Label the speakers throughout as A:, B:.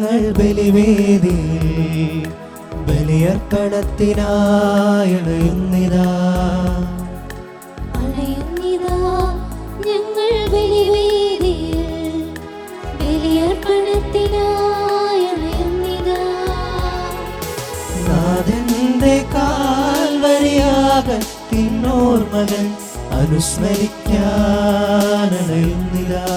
A: ഞങ്ങൾ ബലിവേദിയിൽ ബലിയർപ്പണത്തിനായി അണയുന്നിതാ.
B: ഞങ്ങൾ ബലിവേദിയിൽ ബലിയർപ്പണത്തിനായി അണയുന്നിതാ.
A: നാഥന്റെ കാൽവരിയാഗത്തിനോർമ്മകൾ അനുസ്മരിക്കാൻ അണയുന്നിതാ.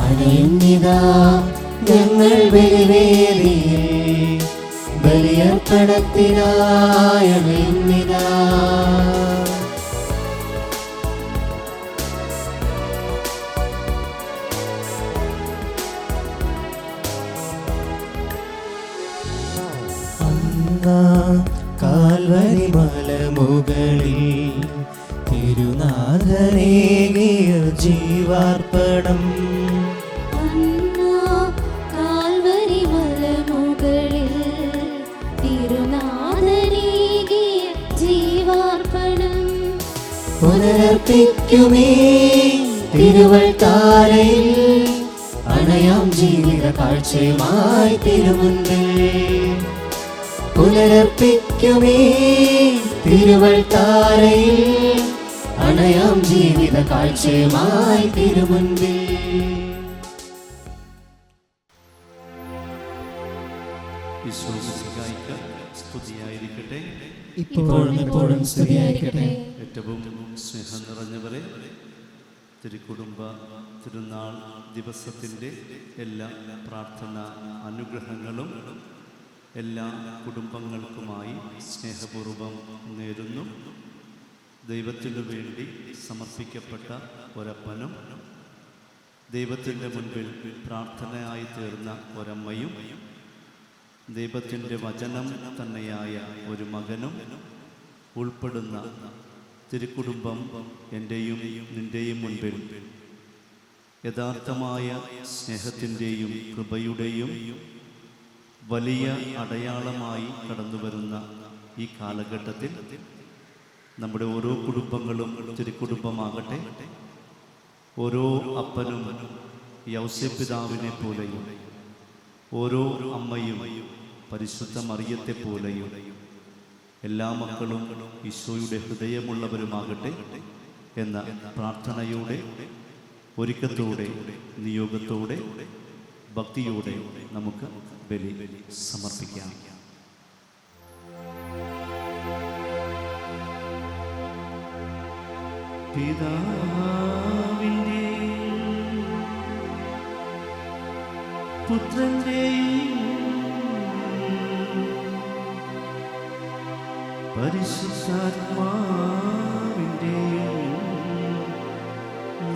A: അണയുന്നിതാ ഞങ്ങൾ ബലിവേദിയിൽ ബലിയർപ്പണത്തിനായി അണയുന്നിതാ. കാൽവരി മലമുകളിൽ തിരുനാഥനേകിയ ജീവാർപ്പണം.
B: കാൽവരി മലമുകളിൽ തിരുനാഥനേകിയ ജീവാർപ്പണം.
A: പുനരർപ്പിക്കുമേ തിരുവൾത്താരയിൽ അണയാം ജീവിത കാഴ്ചയുമായി തിരുമുൻപിൽ. പുനരർപ്പിക്കുമേ തിരുവൾത്താരയിൽ അണയാം ജീവിത കാഴ്ചയുമായി തിരുമുൻപിൽ.
C: സ്തുതിയായിരിക്കട്ടെ,
A: ഇപ്പോഴും എപ്പോഴും സ്തുതിയായിരിക്കട്ടെ.
C: ഏറ്റവും സ്നേഹം നിറഞ്ഞവരെ, തിരുക്കുടുംബ തിരുനാൾ ദിവസത്തിൻ്റെ എല്ലാ പ്രാർത്ഥന അനുഗ്രഹങ്ങളും എല്ലാ കുടുംബങ്ങൾക്കുമായി സ്നേഹപൂർവ്വം നേരുന്നു. ദൈവത്തിനു വേണ്ടി സമർപ്പിക്കപ്പെട്ട ഒരപ്പനും ദൈവത്തിൻ്റെ മുൻപിൽ പ്രാർത്ഥനയായി തീർന്ന ഒരമ്മയും ദൈവത്തിൻ്റെ വചനം തന്നെയായ ഒരു മകനും ഉൾപ്പെടുന്ന തിരുക്കുടുംബം എൻ്റെയും നിൻ്റെയും മുൻപിൽ യഥാർത്ഥമായ സ്നേഹത്തിൻ്റെയും കൃപയുടെയും വലിയ അടയാളമായി കടന്നു വരുന്ന ഈ കാലഘട്ടത്തിൽ നമ്മുടെ ഓരോ കുടുംബങ്ങളും തിരുക്കുടുംബമാകട്ടെ. ഓരോ അപ്പനും യൗസേപ്പിതാവിനെ പോലെയും ഓരോ അമ്മയും പരിശുദ്ധ മറിയത്തെ പോലെയും എല്ലാ മക്കളും ഈശോയുടെ ഹൃദയമുള്ളവരുമാകട്ടെ എന്ന പ്രാർത്ഥനയോടെ, ഒരുക്കത്തോടെ, നിയോഗത്തോടെ, ഭക്തിയോടെ നമുക്ക് ബലി സമർപ്പിക്കാം. പിതാവിന്റെയും പുത്രന്റെയും പരിശുദ്ധാത്മാവിന്റെയും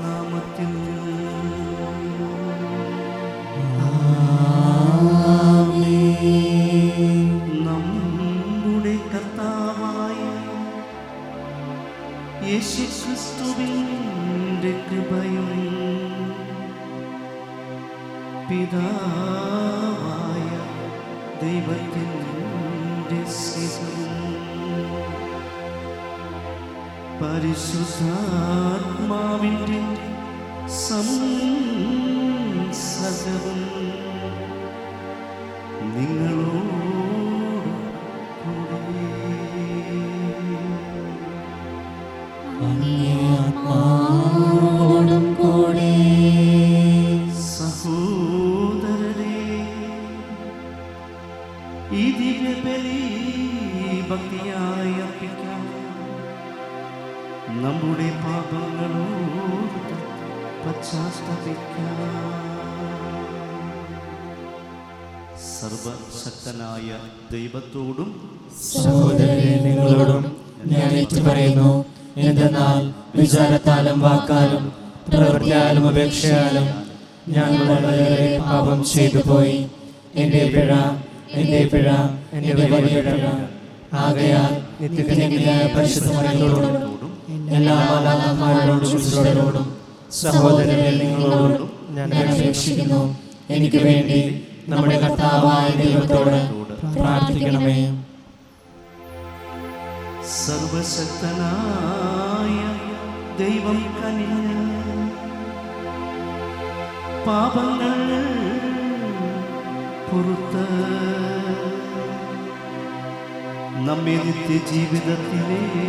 C: നാമത്തിൽ നമ്മുടെ കർത്താവായ യേശുക്രിസ്തുവിന്റെ കൃപയും പിതാവായ ദൈവത്തിന്റെ സ്നേഹവും പരിശുദ്ധാത്മാവിന്റെ സംസർഗവും നിങ്ങളോട് കൂടെ.
A: ആത്മാവോടും കൂടെ.
C: സഹോദരരേ, ഈ ദിവ്യബലി ഭക്തിയായി അർപ്പിക്കാം. നമ്മുടെ പാപങ്ങളോട് പശ്ചാത്തപിക്കാം. സർവശക്തനായ ദൈവത്തോടും
A: സഹോദരരെ, നിങ്ങളോടും ഞാൻ ഏറ്റുപറയുന്നു. എന്തെന്നാൽ വിചാരത്താലും വാക്കാലും പ്രവൃത്തിയാലും അപേക്ഷയാലും ഞാൻ വളരെയേറെ പാപം ചെയ്തു പോയി. എൻ്റെ പിഴ, എൻ്റെ പിഴ, എൻ്റെ വലിയ പിഴ. ആകയാൽ നിത്യത്തിനെതിരായ പരിശുദ്ധ മറിയത്തോടും എല്ലാ മാലാഖമാരോടും വിശുദ്ധരോടും സഹോദരരെ, നിങ്ങളോടും ഞാൻ അപേക്ഷിക്കുന്നു, എനിക്ക് വേണ്ടി നമ്മുടെ കർത്താവായ ദൈവത്തോട് പ്രാർത്ഥിക്കണമേ.
C: സർവശക്തനായ ദൈവം കനിഞ്ഞ് പാപങ്ങൾ പുറത്ത് നമ്മെ നിത്യജീവിതത്തിലേക്ക്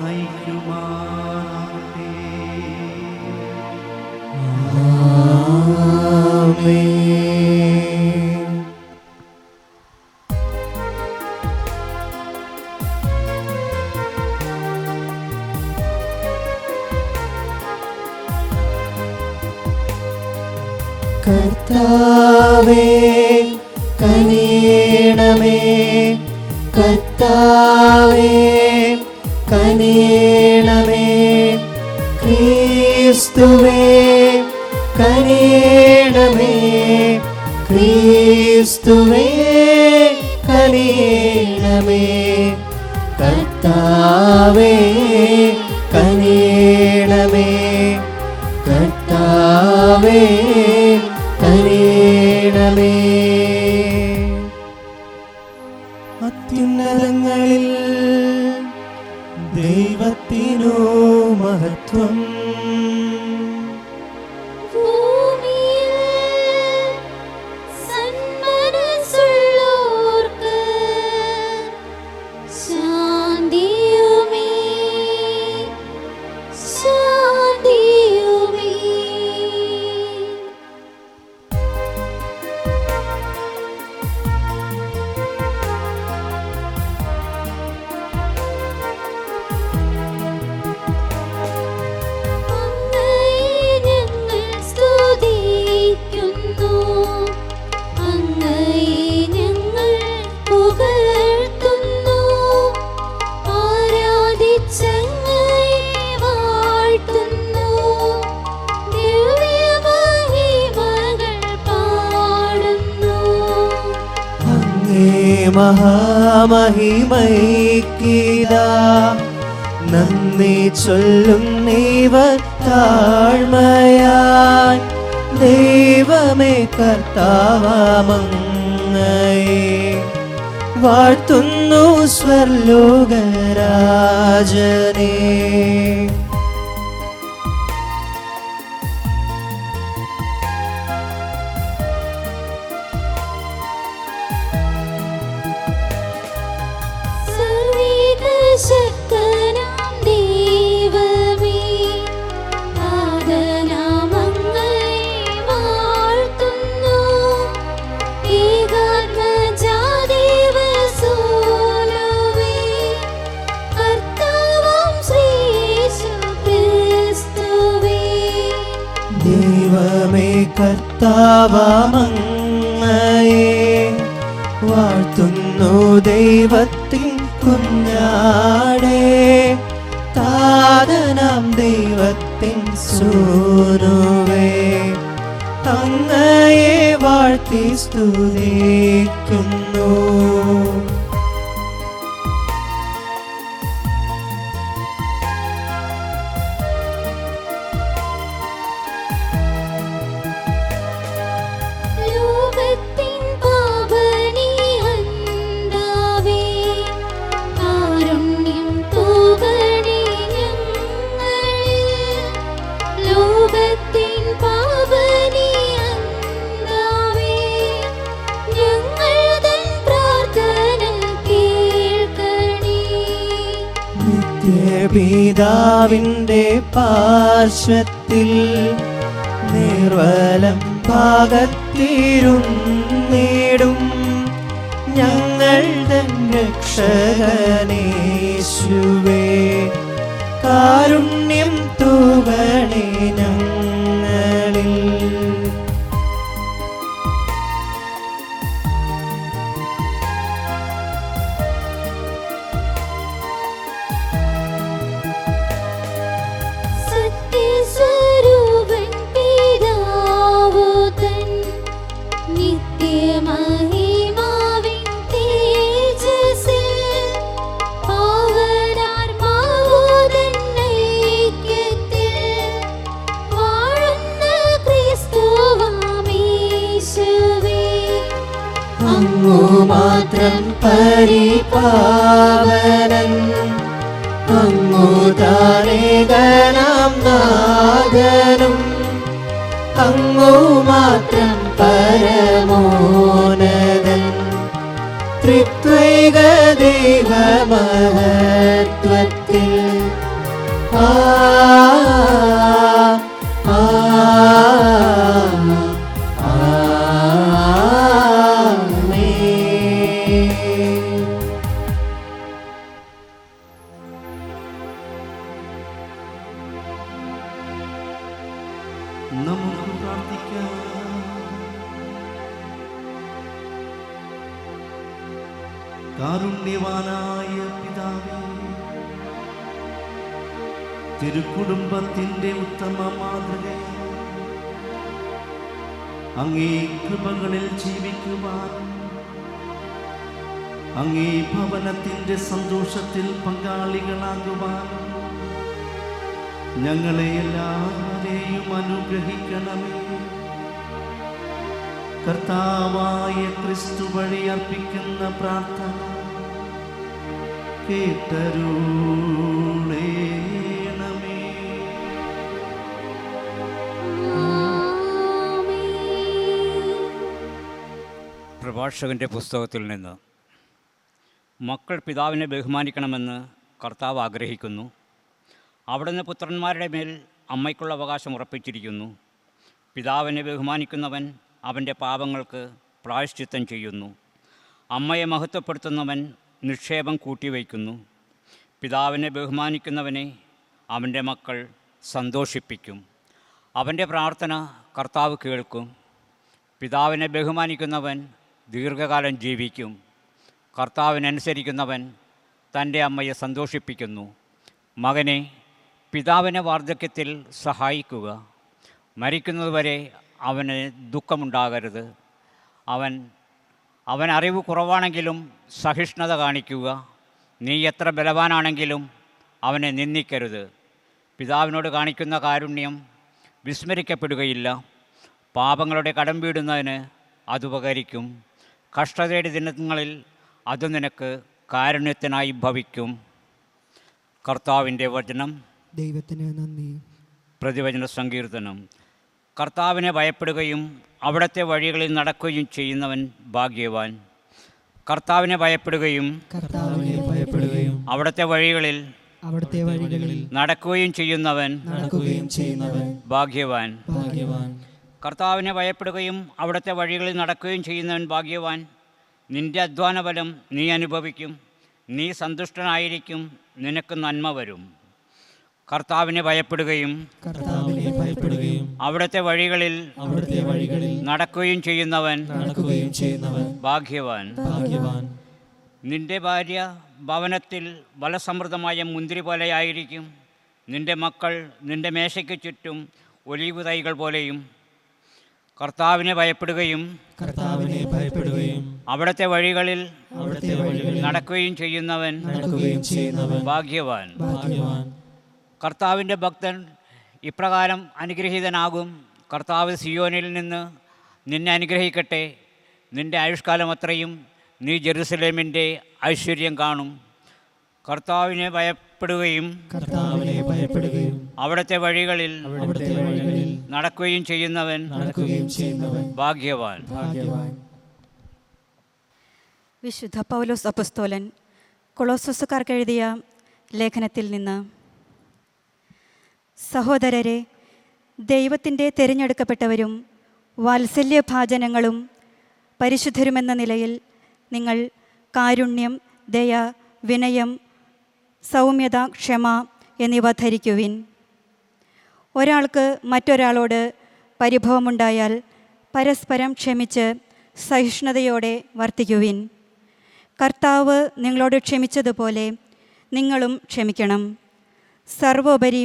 C: നയിക്കുമാറാകട്ടെ.
A: ആമേൻ. കർത്താവേ കനിയണമേ, കർത്താവേ കനിയണമേ, ക്രിസ്തുവേ കനിയണമേ, ക്രിസ്തുവേ കനിയണമേ, കർത്താവേ കനിയണമേ, കർത്താവേ കനിയണമേ. അത്യുന്നതങ്ങളിൽ ദൈവത്തിനു മഹത്വം,
B: ഭൂമിയിൽ സന്മനസ്സുള്ളോർക്ക് ശാന്തിയുമേ, ശാന്തിയുമേ. അങ്ങയെ ഞങ്ങൾ സ്തുതിക്കുന്നു, അങ്ങയെ ഞങ്ങൾ പുകഴ്ത്തുന്നു, ആരാധിച്ചങ്ങയെ വാഴ്ത്തുന്നു, ദിവ്യമഹിമകൾ പാടുന്നു.
A: അങ്ങേ മഹാമഹിമൈക്കിതാ നന്ദി ചൊല്ലും നീവർ താഴ്മയായി, ദൈവമേ കർത്താവാമങ്ങയെ വാഴ്ത്തുന്നു സ്വർലോകരാജനേ.
B: സർവ്വശക്തനാം ദൈവമേ, നാഥനാം അങ്ങയെ വാഴ്ത്തുന്നു, ഏകാത്മജാദേവസൂനുവേ, കർത്താവാം ശ്രീയേശുക്രിസ്തുവേ.
A: ദൈവമേ കർത്താവാമങ്ങയെ വാഴ്ത്തുന്നു, ദൈവത്തിൻ കുഞ്ഞാടേ, താതനാം ദൈവത്തിൻ സൂനുവേ, അങ്ങയെ വാഴ്ത്തി സ്തുതിക്കുന്നു.
B: ലോകത്തിൻ പാപനിഹന്താവേ, കാരുണ്യം തൂകണേ ഞങ്ങളിൽ. ലോകത്തിൻ പാപനിഹന്താവേ, ഞങ്ങൾ തൻ പ്രാർത്ഥന കേൾക്കണേ.
A: നിത്യപിതാവിൻ്റെ പാർശ്വത്തിൽ നിർവലം ഭാഗത്തിരുന്നിടും ഞങ്ങൾ തൻ രക്ഷകനേശുവേ, കാരുണ്യം തൂകണേ ഞങ്ങളിൽ.
B: സത്യസ്വരൂപൻ പിതാവു തൻ നിത്യമഹിമാവിൻ തേജസ്സിൽ, പാവനാത്മാവുതൻ ഐക്യത്തിൽ വാഴുന്ന ക്രിസ്തുവാമീശുവേ.
A: അങ്ങു മാത്രം പരിപാവനൻ, പാവനൻ അങ്ങു താനേകനാം നാഥനും അങ്ങു മാത്രം പരമോന്നതൻ ത്രിത്വൈക ദൈവമഹത്വത്തിൽ
C: നമുക്ക് പ്രാർത്ഥിക്കാം. കാരുണ്യവാനായ പിതാവേ, തിരുക്കുടുംബത്തിന്റെ ഉത്തമ മാതൃകയെ അങ്ങേ കൃപകളിൽ ജീവിക്കുവാൻ, അങ്ങേ ഭവനത്തിന്റെ സന്തോഷത്തിൽ പങ്കാളികളാകുവാൻ ഞങ്ങളെ എല്ലാവരെയും അനുഗ്രഹിക്കണമേ. കർത്താവായ ക്രിസ്തു വഴി അർപ്പിക്കുന്ന പ്രാർത്ഥന കേട്ടരുളേണമേ.
D: പ്രഭാഷകൻ്റെ പുസ്തകത്തിൽ നിന്ന് മക്കൾ പിതാവിനെ ബഹുമാനിക്കണമെന്ന് കർത്താവ് ആഗ്രഹിക്കുന്നു. അവിടുന്ന് പുത്രന്മാരുടെ മേൽ അമ്മയ്ക്കുള്ള അവകാശം ഉറപ്പിച്ചിരിക്കുന്നു. പിതാവിനെ ബഹുമാനിക്കുന്നവൻ അവൻ്റെ പാപങ്ങൾക്ക് പ്രായശ്ചിത്തം ചെയ്യുന്നു. അമ്മയെ മഹത്വപ്പെടുത്തുന്നവൻ നിക്ഷേപം കൂട്ടിവയ്ക്കുന്നു. പിതാവിനെ ബഹുമാനിക്കുന്നവനെ അവൻ്റെ മക്കൾ സന്തോഷിപ്പിക്കും. അവൻ്റെ പ്രാർത്ഥന കർത്താവ് കേൾക്കും. പിതാവിനെ ബഹുമാനിക്കുന്നവൻ ദീർഘകാലം ജീവിക്കും. കർത്താവിനനുസരിക്കുന്നവൻ തൻ്റെ അമ്മയെ സന്തോഷിപ്പിക്കുന്നു. മകനെ, പിതാവിനെ വാർദ്ധക്യത്തിൽ സഹായിക്കുക. മരിക്കുന്നതുവരെ അവന് ദുഃഖമുണ്ടാകരുത്. അവൻ അറിവ് കുറവാണെങ്കിലും സഹിഷ്ണുത കാണിക്കുക. നീ എത്ര ബലവാനാണെങ്കിലും അവനെ നിന്ദിക്കരുത്. പിതാവിനോട് കാണിക്കുന്ന കാരുണ്യം വിസ്മരിക്കപ്പെടുകയില്ല. പാപങ്ങളുടെ കടം വീടുന്നതിന് അതുപകരിക്കും. കഷ്ടതയുടെ ദിനങ്ങളിൽ അത് നിനക്ക് കാരുണ്യത്തിനായി ഭവിക്കും. കർത്താവിൻ്റെ വചനം.
A: ദൈവത്തിന് നന്ദി.
D: പ്രതിവചന സങ്കീർത്തനം. കർത്താവിനെ ഭയപ്പെടുകയും അവിടുത്തെ വഴികളിൽ നടക്കുകയും ചെയ്യുന്നവൻ ഭാഗ്യവാൻ. കർത്താവിനെ ഭയപ്പെടുകയും അവിടുത്തെ വഴികളിൽ നടക്കുകയും ചെയ്യുന്നവൻ ഭാഗ്യവാൻ. കർത്താവിനെ ഭയപ്പെടുകയും അവിടുത്തെ വഴികളിൽ നടക്കുകയും ചെയ്യുന്നവൻ ഭാഗ്യവാൻ. നിന്റെ അധ്വാനഫലം നീ അനുഭവിക്കും. നീ സന്തുഷ്ടനായിരിക്കും. നിനക്ക് നന്മ വരും. കർത്താവിനെ ഭയപ്പെടുകയും അവിടുത്തെ വഴികളിൽ നടക്കുകയും ചെയ്യുന്നവൻ ഭാഗ്യവാൻ. നിന്റെ ഭാര്യ ഭവനത്തിൽ ബലസമൃദ്ധമായ മുന്തിരി പോലെയായിരിക്കും. നിന്റെ മക്കൾ നിന്റെ മേശയ്ക്ക് ചുറ്റും ഒലീവ് തൈകൾ പോലെയും. കർത്താവിനെ ഭയപ്പെടുകയും അവിടുത്തെ വഴികളിൽ നടക്കുകയും ചെയ്യുന്നവൻ ഭാഗ്യവാൻ. കർത്താവിൻ്റെ ഭക്തൻ ഇപ്രകാരം അനുഗ്രഹീതനാകും. കർത്താവ് സിയോനിൽ നിന്ന് നിന്നെ അനുഗ്രഹിക്കട്ടെ. നിന്റെ ആയുഷ്കാലം അത്രയും നീ ജെറുസലേമിൻ്റെ ഐശ്വര്യം കാണും. കർത്താവിനെ ഭയപ്പെടുകയും അവിടുത്തെ വഴികളിൽ നടക്കുകയും ചെയ്യുന്നവൻ ഭാഗ്യവാൻ.
E: വിശുദ്ധ പൗലോസ് അപ്പോസ്തലൻ കൊളോസ്സോസുകാർക്ക് എഴുതിയ ലേഖനത്തിൽ നിന്ന്. സഹോദരരെ, ദൈവത്തിൻ്റെ തിരഞ്ഞെടുക്കപ്പെട്ടവരും വാത്സല്യഭാജനങ്ങളും പരിശുദ്ധരുമെന്ന നിലയിൽ നിങ്ങൾ കാരുണ്യം, ദയ, വിനയം, സൗമ്യത, ക്ഷമ എന്നിവ ധരിക്കുവിൻ. ഒരാൾക്ക് മറ്റൊരാളോട് പരിഭവമുണ്ടായാൽ പരസ്പരം ക്ഷമിച്ച് സഹിഷ്ണുതയോടെ വർത്തിക്കുവിൻ. കർത്താവ് നിങ്ങളോട് ക്ഷമിച്ചതുപോലെ നിങ്ങളും ക്ഷമിക്കണം. സർവോപരി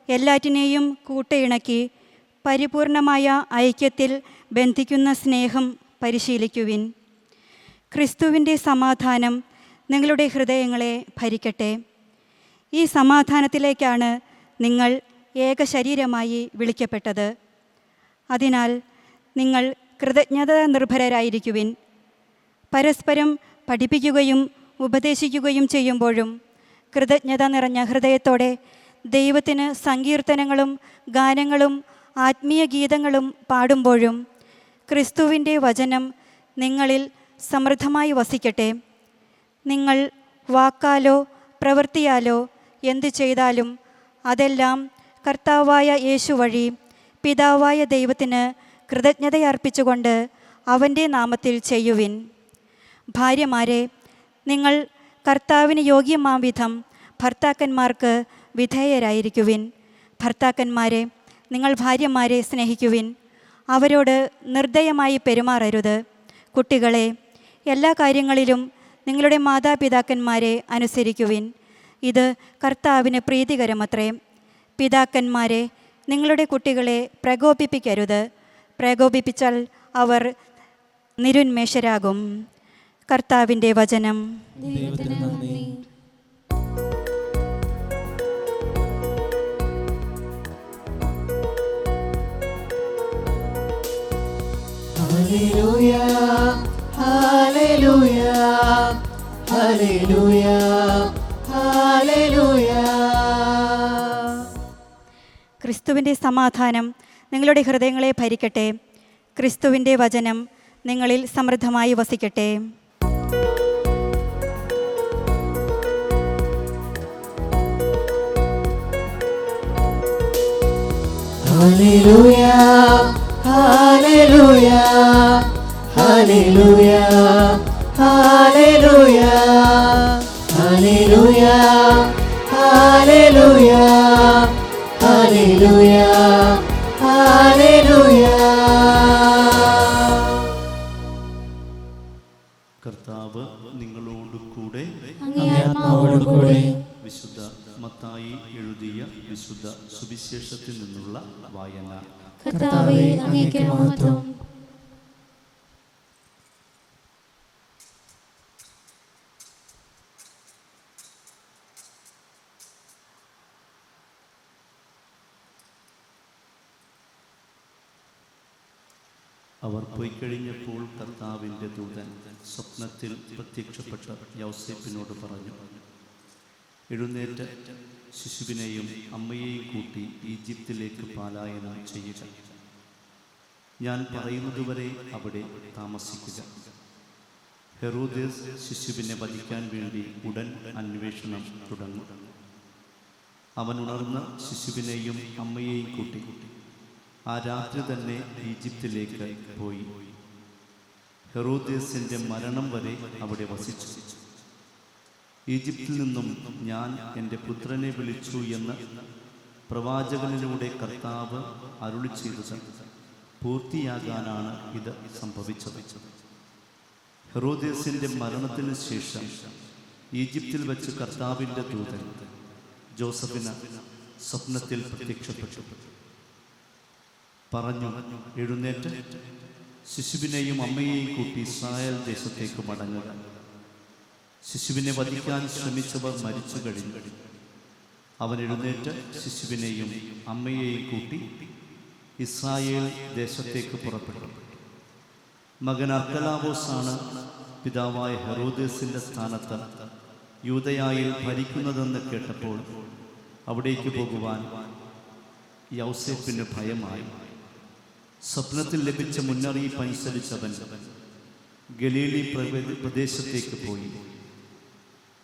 E: എല്ലാറ്റിനെയും കൂട്ടിയിണക്കി പരിപൂർണമായ ഐക്യത്തിൽ ബന്ധിക്കുന്ന സ്നേഹം പരിശീലിക്കുവിൻ. ക്രിസ്തുവിൻ്റെ സമാധാനം നിങ്ങളുടെ ഹൃദയങ്ങളെ ഭരിക്കട്ടെ. ഈ സമാധാനത്തിലേക്കാണ് നിങ്ങൾ ഏകശരീരമായി വിളിക്കപ്പെട്ടത്. അതിനാൽ നിങ്ങൾ കൃതജ്ഞതാ നിർഭരരായിരിക്കുവിൻ. പരസ്പരം പഠിപ്പിക്കുകയും ഉപദേശിക്കുകയും ചെയ്യുമ്പോഴും കൃതജ്ഞത നിറഞ്ഞ ഹൃദയത്തോടെ ദൈവത്തിന് സങ്കീർത്തനങ്ങളും ഗാനങ്ങളും ആത്മീയ ഗീതങ്ങളും പാടുമ്പോഴും ക്രിസ്തുവിൻ്റെ വചനം നിങ്ങളിൽ സമൃദ്ധമായി വസിക്കട്ടെ. നിങ്ങൾ വാക്കാലോ പ്രവൃത്തിയാലോ എന്തു ചെയ്താലും അതെല്ലാം കർത്താവായ യേശു വഴി പിതാവായ ദൈവത്തിന് കൃതജ്ഞതയർപ്പിച്ചുകൊണ്ട് അവൻ്റെ നാമത്തിൽ ചെയ്യുവിൻ. ഭാര്യമാരെ, നിങ്ങൾ കർത്താവിന് യോഗ്യമാം വിധം ഭർത്താക്കന്മാർക്ക് വിധേയരായിരിക്കുവിൻ. ഭർത്താക്കന്മാരെ, നിങ്ങൾ ഭാര്യമാരെ സ്നേഹിക്കുവിൻ. അവരോട് നിർദ്ദയമായി പെരുമാറരുത്. കുട്ടികളെ, എല്ലാ കാര്യങ്ങളിലും നിങ്ങളുടെ മാതാപിതാക്കന്മാരെ അനുസരിക്കുവിൻ. ഇത് കർത്താവിന് പ്രീതികരമത്രേ. പിതാക്കന്മാരെ, നിങ്ങളുടെ കുട്ടികളെ പ്രകോപിപ്പിക്കരുത്. പ്രകോപിപ്പിച്ചാൽ അവർ നിരുന്മേഷരാകും. കർത്താവിൻ്റെ വചനം.
A: ദൈവത്തിന് നന്ദി. Hallelujah, hallelujah, hallelujah, hallelujah.
E: ക്രിസ്തുവിൻ്റെ സമാധാനം നിങ്ങളുടെ ഹൃദയങ്ങളെ ഭരിക്കട്ടെ. ക്രിസ്തുവിൻ്റെ വചനം നിങ്ങളിൽ സമൃദ്ധമായി വസിക്കട്ടെ.
A: Hallelujah, hallelujah, hallelujah, hallelujah, hallelujah, hallelujah, hallelujah, hallelujah.
C: കർത്താവ് നിങ്ങളോട് കൂടെ.
B: അങ്ങേ ആത്മാവോടുകൂടെ.
C: വിശുദ്ധ മത്തായി എഴുതിയ വിശുദ്ധ സുവിശേഷത്തിൽ നിന്നുള്ള വായന.
B: കർത്താവേ, അങ്ങേക്ക് മഹത്വം.
C: അവർ പോയി കഴിഞ്ഞപ്പോൾ കർത്താവിൻ്റെ ദൂതൻ സ്വപ്നത്തിൽ പ്രത്യക്ഷപ്പെട്ട യൗസേപ്പിനോട് പറഞ്ഞു, എഴുന്നേറ്റ് ശിശുവിനെയും അമ്മയെയും കൂട്ടി ഈജിപ്തിലേക്ക് പലായനം ചെയ്യുക. ഞാൻ പറയുന്നതുവരെ അവിടെ താമസിക്കുക. ഹെറോദേസ് ശിശുവിനെ വധിക്കാൻ വേണ്ടി ഉടൻ അന്വേഷണം തുടങ്ങും. അവൻ ഉണർന്ന ശിശുവിനെയും അമ്മയെയും കൂട്ടി ആ രാത്രി തന്നെ ഈജിപ്തിലേക്ക് പോയി. ഹെറോദേസിൻ്റെ മരണം വരെ അവിടെ വസിച്ചു. ഈജിപ്തിൽ നിന്നും ഞാൻ എൻ്റെ പുത്രനെ വിളിച്ചു എന്ന് പ്രവാചകനിലൂടെ കർത്താവ് അരുളി ചെയ്തത് പൂർത്തിയാകാനാണ് ഇത് സംഭവിച്ചത്. ഹെറോദേസിൻ്റെ മരണത്തിന് ശേഷം ഈജിപ്തിൽ വെച്ച് കർത്താവിൻ്റെ ദൂതൻ ജോസഫിന് സ്വപ്നത്തിൽ പ്രത്യക്ഷപ്പെട്ടു. പറഞ്ഞു, എഴുന്നേറ്റ് ശിശുവിനെയും അമ്മയെയും കൂട്ടി ഇസ്രായേൽ ദേശത്തേക്ക് മടങ്ങുക. ശിശുവിനെ വധിക്കാൻ ശ്രമിച്ചവർ മരിച്ചു കഴിഞ്ഞു. അവൻ എഴുന്നേറ്റ് ശിശുവിനെയും അമ്മയെയും കൂട്ടി ഇസ്രായേൽ ദേശത്തേക്ക് പുറപ്പെട്ടു. മകൻ അർക്കലാവോസാണ് പിതാവായ ഹെറോദേസിൻ്റെ സ്ഥാനത്ത് യൂദയായിൽ ഭരിക്കുന്നതെന്ന് കേട്ടപ്പോൾ അവിടേക്ക് പോകുവാൻ യൗസേപ്പിന് ഭയമായി. സ്വപ്നത്തിൽ ലഭിച്ച മുന്നറിയിപ്പ് അനുസരിച്ചവൻ ഗലീലി പ്രദേശത്തേക്ക് പോയി.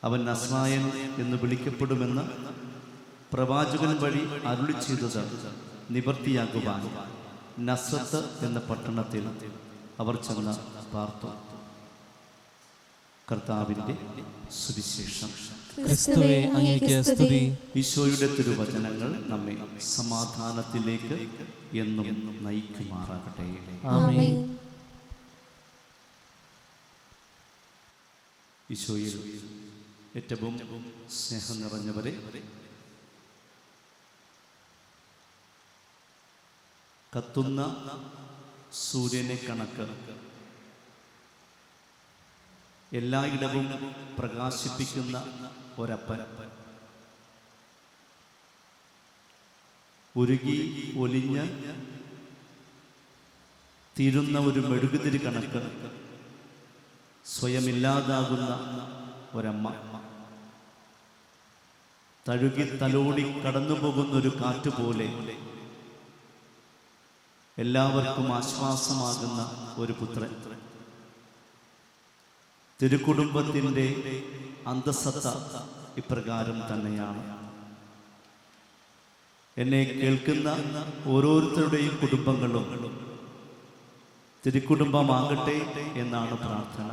C: അവൻ നസ്രായൻ എന്ന് വിളിക്കപ്പെടുമെന്ന് പ്രവാചകൻ വഴി അരുളി ചെയ്തത് നിവർത്തിയാക്കുവാൻ നസ്രത്ത് എന്ന പട്ടണത്തിൽ അവർ ചെന്ന് പാർത്തു. കർത്താവിൻ്റെ സുവിശേഷം.
A: ക്രിസ്തുവേ, അങ്ങേക്ക് സ്തുതി.
C: ഈശോയുടെ തിരുവചനങ്ങൾ നമ്മെ സമാധാനത്തിലേക്ക് എന്നും നയിക്കുമാറാകട്ടെ.
A: ആമേൻ.
C: ഈശോയിൽ ഏറ്റവും സ്നേഹം നിറഞ്ഞവരെ, കത്തുന്ന സൂര്യനെ കണക്ക് എല്ലായിടവും പ്രകാശിപ്പിക്കുന്ന ഒരപ്പൻ, ഉരുകി ഒലിഞ്ഞ് തീരുന്ന ഒരു മെഴുകുതിരി കണക്ക് സ്വയമില്ലാതാകുന്ന ഒരമ്മ. തഴുകി തലോടി കടന്നു പോകുന്നൊരു കാറ്റുപോലെ എല്ലാവർക്കും ആശ്വാസമാകുന്ന ഒരു പുത്രൻ. തിരുക്കുടുംബത്തിൻ്റെ അന്തസത്ത ഇപ്രകാരം തന്നെയാണ്. എന്നെ കേൾക്കുന്ന ഓരോരുത്തരുടെയും കുടുംബങ്ങളും തിരുക്കുടുംബമാകട്ടെ എന്നാണ് പ്രാർത്ഥന.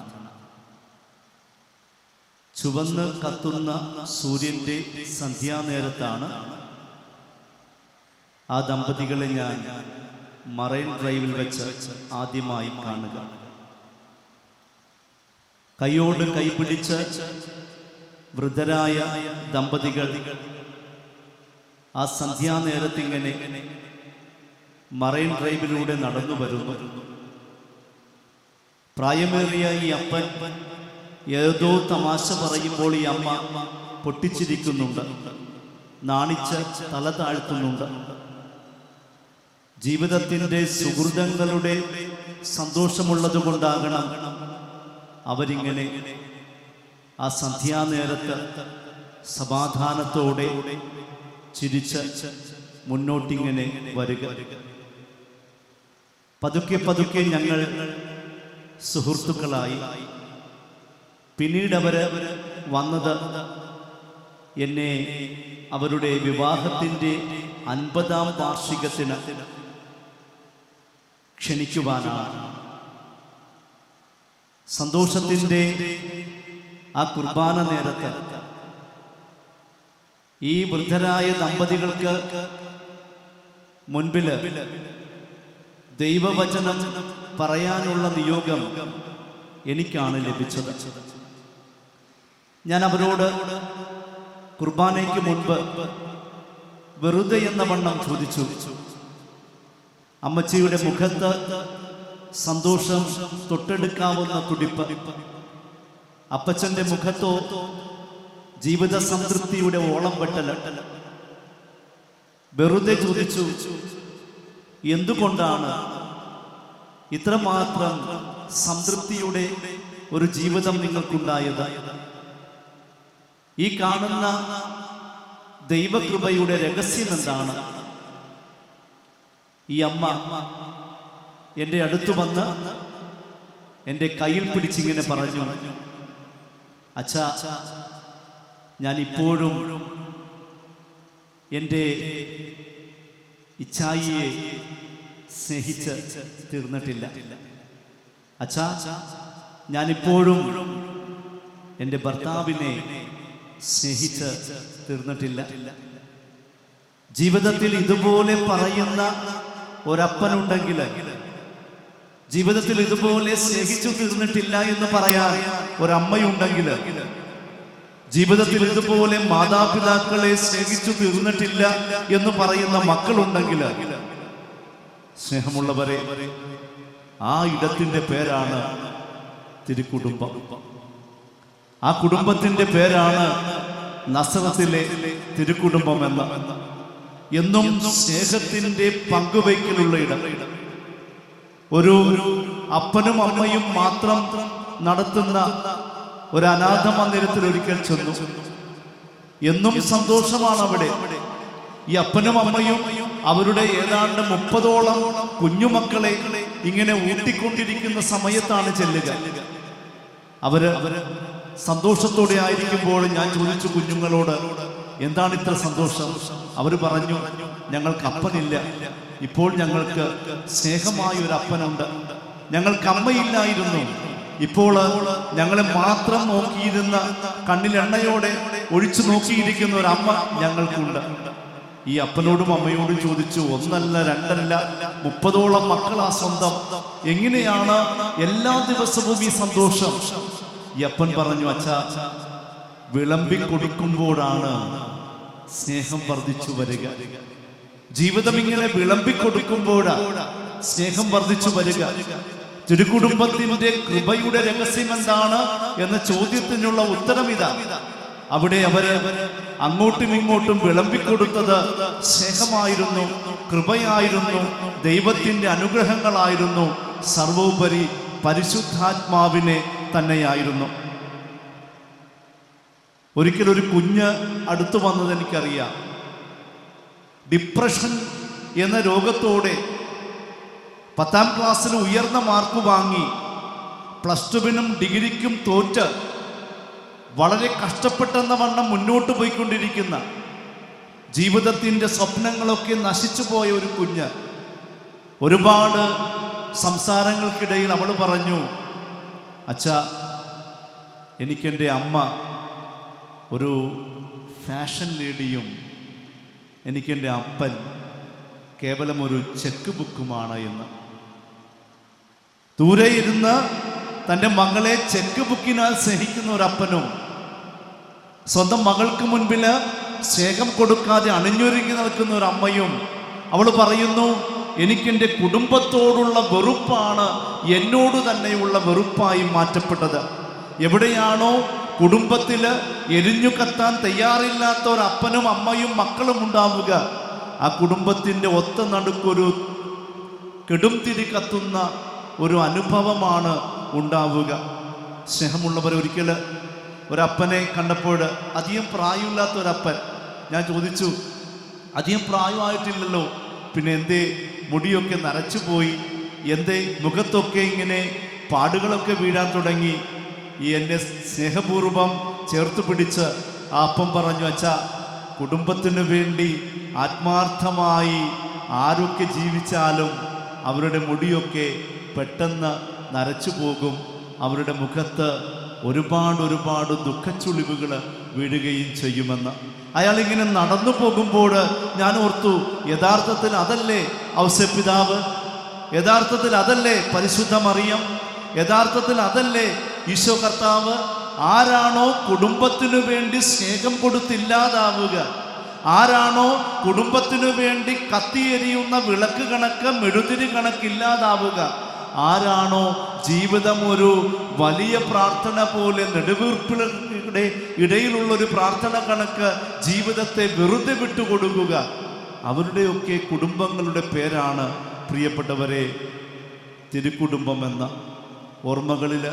C: ചുവന്ന് കത്തുന്ന സൂര്യൻ്റെ സന്ധ്യാനേരത്താണ് ആ ദമ്പതികളെ ഞാൻ മറൈൻ ഡ്രൈവിൽ വെച്ച് ആദ്യമായി കാണുക. കൈയോട് കൈപിടിച്ച് വൃദ്ധരായ ദമ്പതികൾ ആ സന്ധ്യാനേരത്തിങ്ങനെ മറൈൻ ഡ്രൈവിലൂടെ നടന്നു വരുന്നു. പ്രായമേറിയ ഈ അപ്പൻ ഏതോ തമാശ പറയുമ്പോൾ ഈ അമ്മ പൊട്ടിച്ചിരിക്കുന്നുണ്ട്, നാണിച്ച് തല താഴ്ത്തുന്നുണ്ട്. ജീവിതത്തിൻ്റെ സുഹൃതങ്ങളുടെ സന്തോഷമുള്ളത് കൊണ്ടാകണം അവരിങ്ങനെ ആ സന്ധ്യാനേരത്ത് സമാധാനത്തോടെ ചിരിച്ച് മുന്നോട്ടിങ്ങനെ വരിക. പതുക്കെ പതുക്കെ ഞങ്ങൾ സുഹൃത്തുക്കളായി. പിന്നീട് അവര് വന്നത് എന്നെ അവരുടെ വിവാഹത്തിൻ്റെ 50-ാം വാർഷികത്തിന് ക്ഷണിക്കുവാനാണ്. സന്തോഷത്തിൻ്റെ ആ കുർബാന നേരത്ത് ഈ വൃദ്ധരായ ദമ്പതികൾക്ക് മുൻപിൽ ദൈവവചനം പറയാനുള്ള നിയോഗം എനിക്കാണ് ലഭിച്ചത്. ഞാൻ അവരോട് കുർബാനയ്ക്ക് മുൻപ് വെറുതെ എന്ന വണ്ണം ചോദിച്ചു. അമ്മച്ചിയുടെ മുഖത്ത് സന്തോഷം തൊട്ടെടുക്കാവുന്ന തുടിപ്പ്, അപ്പച്ചന്റെ മുഖത്തോ ജീവിത സംതൃപ്തിയുടെ ഓളം വെട്ടൽ. വെറുതെ ചോദിച്ചു, എന്തുകൊണ്ടാണ് ഇത്രമാത്രം സംതൃപ്തിയുടെ ഒരു ജീവിതം നിങ്ങൾക്കുണ്ടായത്? ഈ കാണുന്ന ദൈവകൃപയുടെ രഹസ്യം എന്താണ്? ഈ അമ്മ എൻ്റെ അടുത്ത് വന്ന് എൻ്റെ കയ്യിൽ പിടിച്ചിങ്ങനെ പറഞ്ഞു, അച്ഛാ, ഞാൻ ഇപ്പോഴും എൻ്റെ ഇച്ഛായിയെ സ്നേഹിച്ച് തീർന്നിട്ടില്ല. അച്ഛാ, ഞാനിപ്പോഴും എൻ്റെ ഭർത്താവിനെ സ്നേഹിച്ച് തീർന്നിട്ടില്ല. ജീവിതത്തിൽ ഇതുപോലെ പറയുന്ന ഒരപ്പനുണ്ടെങ്കിൽ, ജീവിതത്തിൽ ഇതുപോലെ സ്നേഹിച്ചു തീർന്നിട്ടില്ല എന്ന് പറയാൻ ഒരമ്മയുണ്ടെങ്കിൽ, ജീവിതത്തിൽ ഇതുപോലെ മാതാപിതാക്കളെ സ്നേഹിച്ചു തീർന്നിട്ടില്ല എന്ന് പറയുന്ന മക്കളുണ്ടെങ്കിൽ, സ്നേഹമുള്ളവരെ, ആ ഇടത്തിന്റെ പേരാണ് തിരുക്കുടുംബം. ആ കുടുംബത്തിന്റെ പേരാണ് നസറത്തിലെ തിരുക്കുടുംബം എന്ന. എന്നും സ്നേഹത്തിന്റെ പങ്കുവയ്ക്കലുള്ള ഇടം. ഒരു അപ്പനും അമ്മയും മാത്രം നടത്തുന്ന ഒരു അനാഥ മന്ദിരത്തിൽ ഒരിക്കൽ ചെന്നു. എന്നും സന്തോഷമാണ് അവിടെ. ഈ അപ്പനും അമ്മയും അവരുടെ ഏതാണ്ട് 30ഓളം കുഞ്ഞുമക്കളെ ഇങ്ങനെ ഊട്ടിക്കൊണ്ടിരിക്കുന്ന സമയത്താണ് ചെല്ലുക. അവര് സന്തോഷത്തോടെ ആയിരിക്കുമ്പോൾ ഞാൻ ചോദിച്ചു കുഞ്ഞുങ്ങളോട്, എന്താണ് ഇത്ര സന്തോഷം? അവര് പറഞ്ഞു, ഞങ്ങൾക്ക് അപ്പനില്ല, ഇപ്പോൾ ഞങ്ങൾക്ക് സ്നേഹമായ ഒരു അപ്പനുണ്ട്. ഞങ്ങൾക്ക് അമ്മയില്ലായിരുന്നു, ഇപ്പോൾ ഞങ്ങളെ മാത്രം നോക്കിയിരുന്ന, കണ്ണിലെണ്ണയോടെ ഒഴിച്ചു നോക്കിയിരിക്കുന്ന ഒരു അമ്മ ഞങ്ങൾക്കുണ്ട്. ഈ അപ്പനോടും അമ്മയോടും ചോദിച്ചു, ഒന്നല്ല രണ്ടല്ല 30ഓളം മക്കളാ സ്വന്തം. എങ്ങനെയാണ് എല്ലാ ദിവസവും ഈ സന്തോഷം? ഈ അപ്പൻ പറഞ്ഞു, അച്ഛാ, വിളമ്പി കൊടുക്കുമ്പോഴാണ് സ്നേഹം വർദ്ധിച്ചു വരിക. ജീവിതം ഇങ്ങനെ വിളമ്പി കൊടുക്കുമ്പോഴാണ് സ്നേഹം വർദ്ധിച്ചു വരിക. തിരുക്കുടുംബത്തിന്റെ കൃപയുടെ രഹസ്യം എന്താണ് എന്ന ചോദ്യത്തിനുള്ള ഉത്തരം ഇതാ. അവിടെ അവര് അങ്ങോട്ടും ഇങ്ങോട്ടും വിളമ്പിക്കൊടുത്തത് സ്നേഹമായിരുന്നു, കൃപയായിരുന്നു, ദൈവത്തിന്റെ അനുഗ്രഹങ്ങളായിരുന്നു, സർവോപരി പരിശുദ്ധാത്മാവിനെ തന്നെയായിരുന്നു. ഒരിക്കലൊരു കുഞ്ഞ് അടുത്തു വന്നത് എനിക്കറിയാം. ഡിപ്രഷൻ എന്ന രോഗത്തോടെ 10ാം ക്ലാസ്സിൽ ഉയർന്ന മാർക്ക് വാങ്ങി +2-നും ഡിഗ്രിക്കും തോറ്റ് വളരെ കഷ്ടപ്പെട്ടെന്ന വണ്ണം മുന്നോട്ട് പോയിക്കൊണ്ടിരിക്കുന്ന, ജീവിതത്തിൻ്റെ സ്വപ്നങ്ങളൊക്കെ നശിച്ചു പോയ ഒരു കുഞ്ഞ്. ഒരുപാട് സംസാരങ്ങൾക്കിടയിൽ അവൾ പറഞ്ഞു, അച്ഛാ, എനിക്കെൻ്റെ അമ്മ ഒരു ഫാഷൻ ലേഡിയും എനിക്കെൻ്റെ അപ്പൻ കേവലം ഒരു ചെക്ക് ബുക്കുമാണ് എന്ന്. ദൂരെ ഇരുന്ന് തൻ്റെ മകളെ ചെക്ക് ബുക്കിനാൽ സ്നേഹിക്കുന്ന ഒരപ്പനും സ്വന്തം മകൾക്ക് മുൻപിൽ സ്നേഹം കൊടുക്കാതെ അണിഞ്ഞൊരുങ്ങി നിൽക്കുന്ന ഒരു അമ്മയും അവൾ പറയുന്നു, എനിക്കെൻ്റെ കുടുംബത്തോടുള്ള വെറുപ്പാണ് എന്നോട് തന്നെയുള്ള വെറുപ്പായി മാറ്റപ്പെട്ടത്. എവിടെയാണോ കുടുംബത്തിൽ എരിഞ്ഞു കത്താൻ തയ്യാറില്ലാത്ത ഒരപ്പനും അമ്മയും മക്കളും ഉണ്ടാവുക, ആ കുടുംബത്തിൻ്റെ ഒത്ത നടുക്കൊരു കെടുംതിരി കത്തുന്ന ഒരു അനുഭവമാണ് ഉണ്ടാവുക. സ്നേഹമുള്ളവർ, ഒരിക്കൽ ഒരപ്പനെ കണ്ടപ്പോൾ, അധികം പ്രായമില്ലാത്ത ഒരപ്പൻ, ഞാൻ ചോദിച്ചു, അധികം പ്രായമായിട്ടില്ലല്ലോ, പിന്നെ എന്തേ മുടിയൊക്കെ നരച്ചു പോയി, എന്തേ മുഖത്തൊക്കെ ഇങ്ങനെ പാടുകളൊക്കെ വീഴാൻ തുടങ്ങി? ഈ എന്നെ സ്നേഹപൂർവം ചേർത്ത് പിടിച്ച് ആ അപ്പം പറഞ്ഞു, അച്ഛാ, കുടുംബത്തിനു വേണ്ടി ആത്മാർത്ഥമായി ആരൊക്കെ ജീവിച്ചാലും അവരുടെ മുടിയൊക്കെ പെട്ടെന്ന് നരച്ചു പോകും, അവരുടെ മുഖത്ത് ഒരുപാട് ദുഃഖച്ചുളിവുകൾ വീഴുകയും ചെയ്യുമെന്ന്. അയാളിങ്ങനെ നടന്നു പോകുമ്പോൾ ഞാൻ ഓർത്തു, യഥാർത്ഥത്തിൽ അതല്ലേ ഔസേപ്പിതാവ്, യഥാർത്ഥത്തിൽ അതല്ലേ പരിശുദ്ധ മറിയം, യഥാർത്ഥത്തിൽ അതല്ലേ ഈശോ കർത്താവ്. ആരാണോ കുടുംബത്തിനു വേണ്ടി സ്നേഹം കൊടുത്തില്ലാതാവുക, ആരാണോ കുടുംബത്തിനു വേണ്ടി കത്തിയെരിയുന്ന വിളക്ക് കണക്ക് മെഴുതിരി കണക്കില്ലാതാവുക, ആരാണോ ജീവിതം ഒരു വലിയ പ്രാർത്ഥന പോലെ നെടുവീർപ്പുകളുടെ ഇടയിലുള്ളൊരു പ്രാർത്ഥന കണക്ക് ജീവിതത്തെ വെറുതെ വിട്ടുകൊടുക്കുക, അവരുടെയൊക്കെ കുടുംബങ്ങളുടെ പേരാണ് പ്രിയപ്പെട്ടവരെ തിരുക്കുടുംബം എന്ന. ഓർമ്മകളിൽ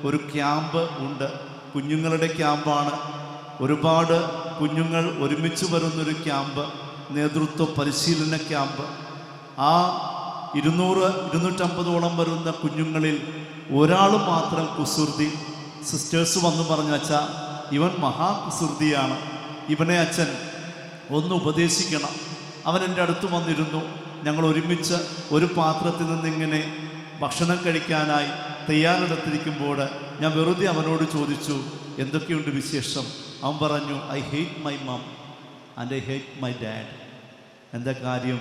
C: ഒരു ക്യാമ്പ് ഉണ്ട്, കുഞ്ഞുങ്ങളുടെ ക്യാമ്പാണ്. ഒരുപാട് കുഞ്ഞുങ്ങൾ ഒരുമിച്ച് വരുന്നൊരു ക്യാമ്പ്, നേതൃത്വ പരിശീലന ക്യാമ്പ്. ആ 200-250ഓളം വരുന്ന കുഞ്ഞുങ്ങളിൽ ഒരാൾ മാത്രം കുസൃതി. സിസ്റ്റേഴ്സ് വന്നു പറഞ്ഞു, അച്ഛാ, ഇവൻ മഹാകുസൃതിയാണ്, ഇവനെ അച്ഛൻ ഒന്ന് ഉപദേശിക്കണം. അവൻ എൻ്റെ അടുത്ത് വന്നിരുന്നു. ഞങ്ങൾ ഒരുമിച്ച് ഒരു പാത്രത്തിൽ നിന്നിങ്ങനെ ഭക്ഷണം കഴിക്കാനായി തയ്യാറെടുത്തിരിക്കുമ്പോൾ ഞാൻ വെറുതെ അവനോട് ചോദിച്ചു, എന്തൊക്കെയുണ്ട് വിശേഷം? അവൻ പറഞ്ഞു, I hate my mom and I hate my dad. എന്താ കാര്യം?